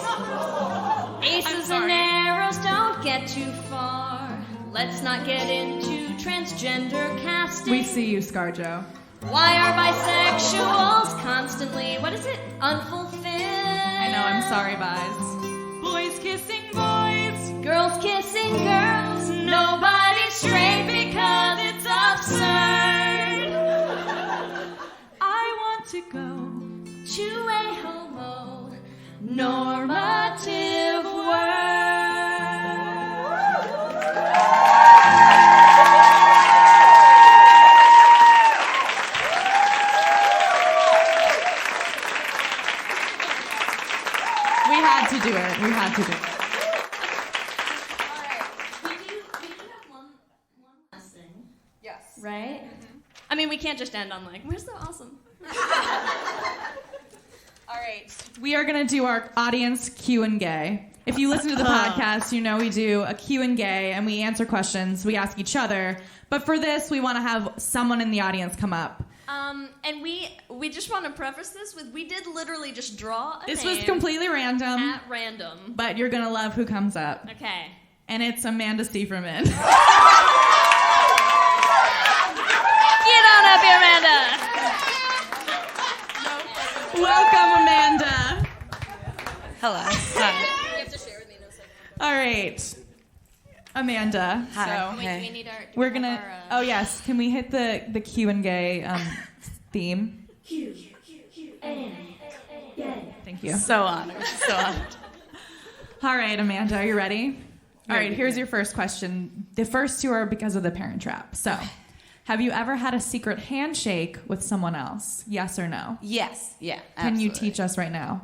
S2: Aces
S7: sorry.
S2: and arrows don't get too far. Let's not get into transgender casting.
S6: We see you, ScarJo.
S2: Why are bisexuals constantly, what is it, unfulfilled?
S6: I know, I'm sorry, Biz.
S7: Boys kissing boys.
S2: Girls kissing girls. Nobody's straight because it's absurd.
S7: I want to go
S2: To a homo normative world.
S6: We had to do it. We had to do it.
S2: We do have one last thing,
S6: Yes.
S2: right? I mean, we can't just end on we're so awesome.
S6: All right. We are going to do our audience Q&A. If you listen to the podcast, you know we do a Q&A and we answer questions. We ask each other. But for this, we want to have someone in the audience come up.
S2: And we just want to preface this with we did literally just draw a
S6: This
S2: name
S6: was completely random.
S2: at random.
S6: But you're going to love who comes up.
S2: Okay.
S6: And it's Amanda Seiferman.
S2: Get on up here, Amanda.
S6: Welcome, Amanda.
S12: Hello. Hi.
S2: You have to share with me in a second.
S6: All right. Amanda.
S12: Hi.
S6: So
S12: Hey.
S2: We need our.
S6: we're going to... Oh, yes. Can we hit the Q&A theme? Thank you.
S12: So honored. So honored.
S6: All right, Amanda, are you ready? All right, here's your first question. The first two are because of the Parent Trap. So, have you ever had a secret handshake with someone else? Yes or no?
S12: Yes. Yeah.
S6: Can you
S12: absolutely.
S6: teach us right now?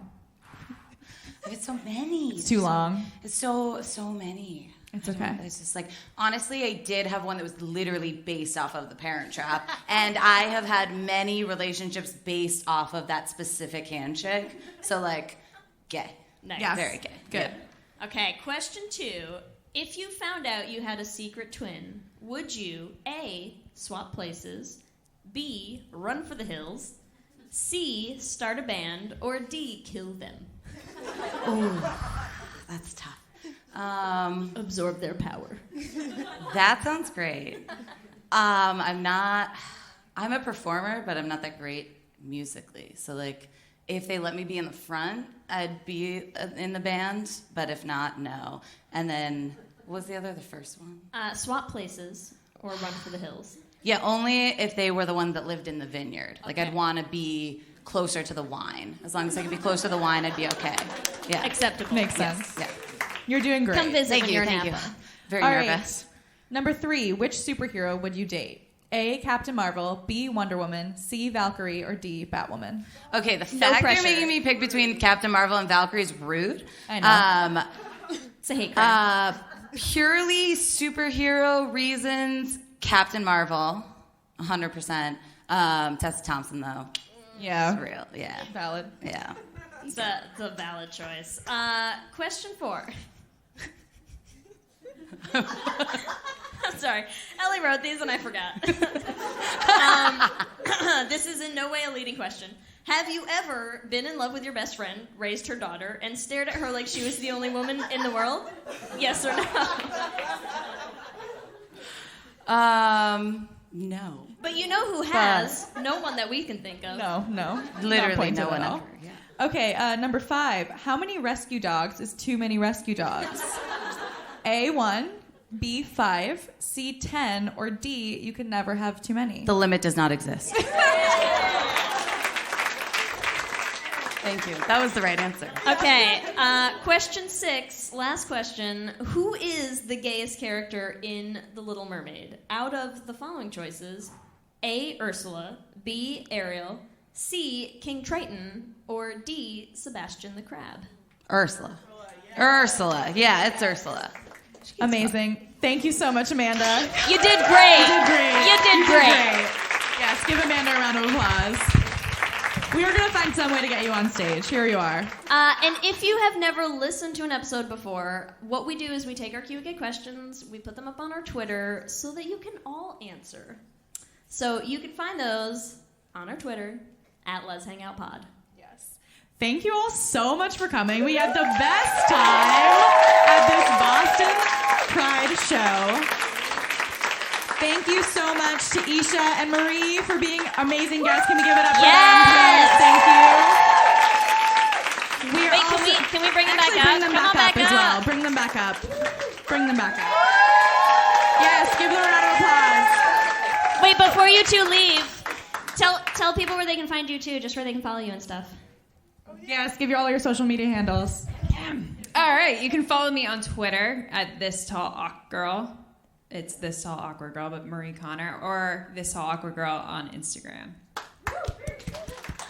S12: It's so many.
S6: It's too long.
S12: It's so many.
S6: It's okay.
S12: It's just like, honestly, I did have one that was literally based off of the Parent Trap. And I have had many relationships based off of that specific handshake. So, like, gay.
S2: Nice.
S6: Yes.
S12: Very gay.
S6: Good.
S12: Yeah.
S2: Okay, question 2. If you found out you had a secret twin, would you A, swap places, B, run for the hills, C, start a band, or D, kill them?
S12: Oh, that's tough.
S2: Absorb their power.
S12: That sounds great. I'm a performer, but I'm not that great musically. So, like, if they let me be in the front, I'd be in the band, but if not, no. And then, what was the first one?
S2: Swap places or run for the hills.
S12: Yeah, only if they were the one that lived in the vineyard. Like,
S2: Okay.
S12: I'd want to be closer to the wine. As long as I could be closer to the wine, I'd be okay. Yeah.
S2: Acceptable.
S6: Makes
S12: Yes,
S6: sense.
S12: yeah.
S6: You're doing great.
S2: Come visit
S12: Thank
S2: when
S12: you,
S2: you're in
S12: thank you.
S2: Napa.
S12: Very
S6: All
S12: nervous.
S6: right. Number 3, which superhero would you date? A, Captain Marvel, B, Wonder Woman, C, Valkyrie, or D, Batwoman?
S12: Okay, the
S2: No
S12: fact
S2: pressure.
S12: you're making me pick between Captain Marvel and Valkyrie is rude.
S6: I know.
S2: It's a hate crime.
S12: Purely superhero reasons, Captain Marvel, 100%. Tessa Thompson, though,
S6: Yeah.
S12: it's real. Yeah,
S6: Valid.
S12: yeah.
S2: It's a valid choice. Question 4. I'm sorry. Ellie wrote these and I forgot. This is in no way a leading question. Have you ever been in love with your best friend, raised her daughter, and stared at her like she was the only woman in the world? Yes or no?
S12: No.
S2: But you know who has? No one that we can think of.
S6: No.
S12: Literally
S6: Not pointed
S12: no one
S6: at all.
S12: ever. Yeah.
S6: Okay, number 5. How many rescue dogs is too many rescue dogs? A, 1, B, 5, C, 10, or D, you can never have too many.
S12: The limit does not exist. Thank you. That was the right answer.
S2: Okay, question 6, last question. Who is the gayest character in The Little Mermaid? Out of the following choices, A, Ursula, B, Ariel, C, King Triton, or D, Sebastian the Crab?
S12: Ursula. Ursula. Yeah, it's Ursula.
S6: Amazing. Thank you so much, Amanda.
S2: You did great.
S6: You did great.
S2: You did great.
S6: Yes, give Amanda a round of applause. We were going to find some way to get you on stage. Here you are.
S2: And if you have never listened to an episode before, what we do is we take our Q&A questions, we put them up on our Twitter so that you can all answer. So you can find those on our Twitter at Let's Hang Out Pod.
S6: Yes. Thank you all so much for coming. We had the best time at this Boston Pride show. Thank you so much to Isha and Marie for being amazing guests. Can we give it up for them, please? Thank you. We are
S2: Wait,
S6: also,
S2: can we bring them back
S6: actually,
S2: up?
S6: bring them
S2: Come on
S6: back up
S2: back
S6: as
S2: up.
S6: well. Bring them back up. Bring them back up. Yes, give them a round of applause.
S2: Wait, before you two leave, tell people where they can find you too, just where they can follow you and stuff.
S6: Yes, give you all your social media handles.
S11: All right, you can follow me on Twitter at This Tall Awkward Girl. It's This Tall Awkward Girl, but Marie Connor, or This Tall Awkward Girl on Instagram.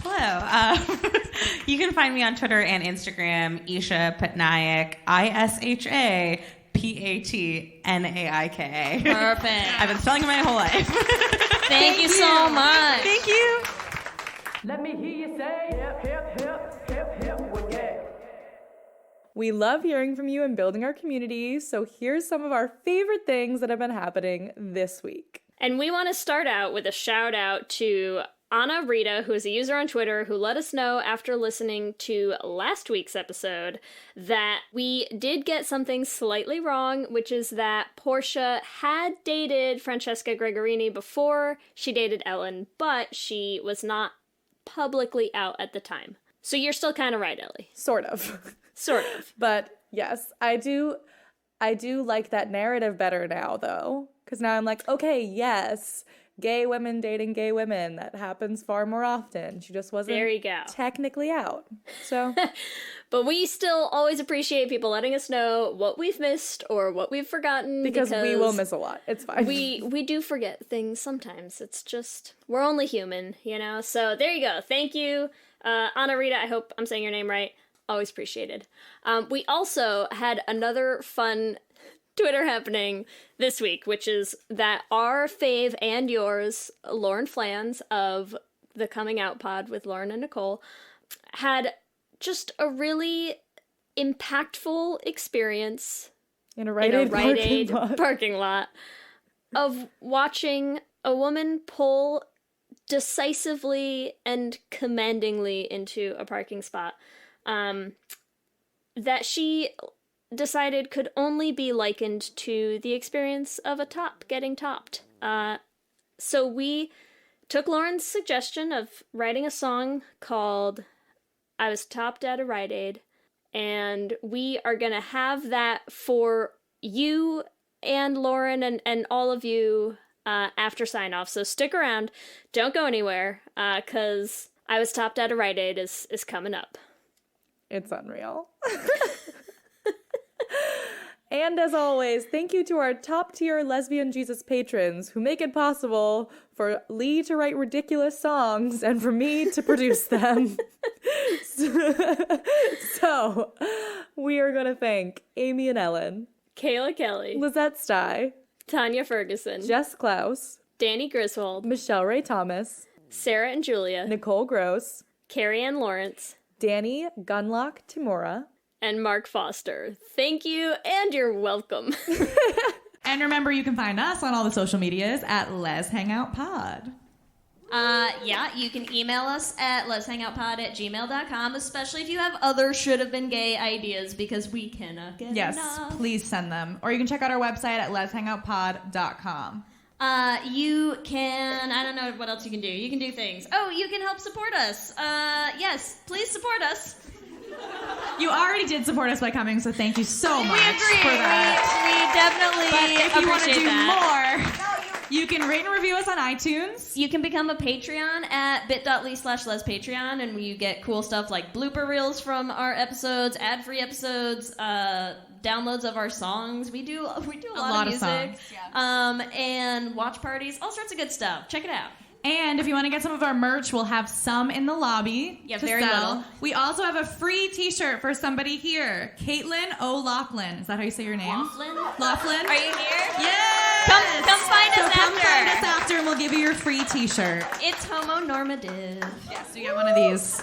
S7: Hello. You can find me on Twitter and Instagram, Isha Patnaik, ISHAPATNAIK.
S2: Perfect.
S7: I've been spelling it my whole life.
S2: Thank you so much.
S7: Thank you.
S10: Let me hear you say hip, hip, hip, hip, hip, we're gay.
S3: We love hearing from you and building our community, so here's some of our favorite things that have been happening this week.
S4: And we want to start out with a shout out to Anna Rita, who is a user on Twitter, who let us know after listening to last week's episode that we did get something slightly wrong, which is that Portia had dated Francesca Gregorini before she dated Ellen, but she was not publicly out at the time. So you're still kind of right, Ellie.
S3: Sort of.
S4: Sort of.
S3: But yes, I do like that narrative better now, though. Because now I'm like, okay, yes, gay women dating gay women. That happens far more often. She just wasn't
S4: there you go.
S3: Technically out. So,
S4: but we still always appreciate people letting us know what we've missed or what we've forgotten.
S3: Because we will miss a lot. It's fine.
S4: We do forget things sometimes. It's just, we're only human, you know? So there you go. Thank you, Anna Rita. I hope I'm saying your name right. Always appreciated. We also had another fun Twitter happening this week, which is that our fave and yours, Lauren Flans of the Coming Out Pod with Lauren and Nicole, had just a really impactful experience
S3: in a Rite Aid
S4: parking lot of watching a woman pull decisively and commandingly into a parking spot that she decided could only be likened to the experience of a top getting topped. So we took Lauren's suggestion of writing a song called I Was Topped at a Rite Aid, and we are going to have that for you and Lauren and all of you after sign-off. So stick around. Don't go anywhere, because I Was Topped at a Rite Aid is coming up.
S3: It's unreal. And as always, thank you to our top-tier Lesbian Jesus patrons who make it possible for Lee to write ridiculous songs and for me to produce them. So, we are going to thank Amy and Ellen,
S4: Kayla Kelly,
S3: Lizette Stye,
S4: Tanya Ferguson,
S3: Jess Klaus,
S4: Danny Griswold,
S3: Michelle Ray Thomas,
S4: Sarah and Julia,
S3: Nicole Gross,
S4: Carrie Ann Lawrence,
S3: Danny Gunlock Timura,
S4: and Mark Foster. Thank you, and you're welcome.
S6: And remember, you can find us on all the social medias at Les Hangout Pod.
S2: Yeah, you can email us at leshangoutpod@gmail.com, especially if you have other should-have-been gay ideas, because we cannot get
S6: Yes,
S2: enough.
S6: please send them. Or you can check out our website at leshangoutpod.com.
S2: You can, I don't know what else you can do. You can do things. Oh, you can help support us. Yes, please support us.
S6: You already did support us by coming, so thank you so much
S2: We agree.
S6: for that.
S2: We definitely
S6: But if you want to
S2: appreciate
S6: do
S2: that.
S6: more, you can rate and review us on iTunes.
S2: You can become a Patreon at bit.ly/lespatreon, and you get cool stuff like blooper reels from our episodes, ad-free episodes, downloads of our songs. We do a lot of music.
S6: Songs.
S2: And watch parties, all sorts of good stuff. Check it out.
S6: And if you want to get some of our merch, we'll have some in the lobby
S2: Yeah,
S6: to
S2: very
S6: sell.
S2: little.
S6: We also have a free t-shirt for somebody here. Caitlin O'Loughlin. Is that how you say your name? Laughlin?
S2: Are you here?
S6: Yes!
S2: Come find us after.
S6: Come find us after and we'll give you your free t-shirt.
S2: It's homonormative.
S6: Yes, you get one of these.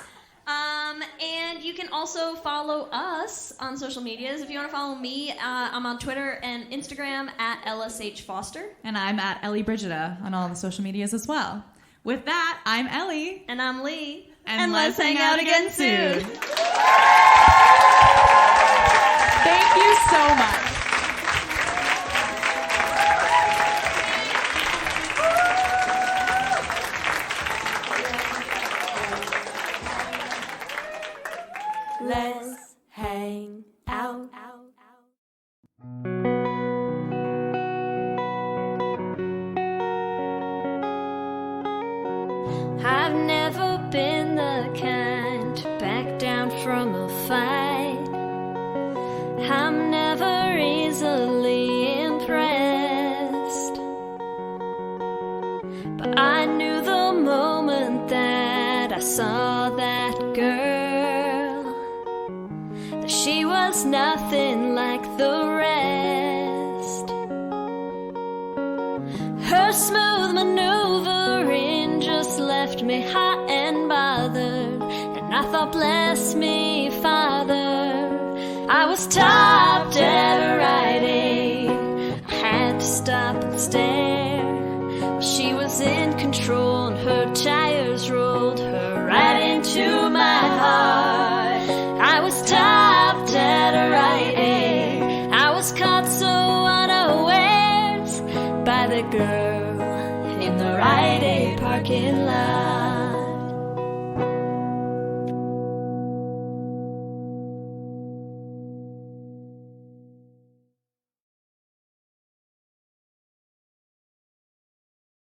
S2: And you can also follow us on social medias. If you want to follow me, I'm on Twitter and Instagram at LSH Foster.
S6: And I'm at Ellie Brigida on all the social medias as well. With that, I'm Ellie.
S2: And I'm Lee.
S6: And let's hang out again soon.
S3: Thank you so much.
S1: Let's hang out.
S4: I've never been the kind to back down from a fight. I'm never easily impressed. But I knew the moment that I saw that girl that she was nothing like the rest. Her smooth maneuvering just left me hot and bothered, and I thought, bless me, Father,
S13: I was stopped at a Rite Aid. I had to stop and stare. She was in control and her tires rolled her right into my heart. I was stopped at a Rite Aid. I was caught so unawares by the girl in the Rite Aid parking lot.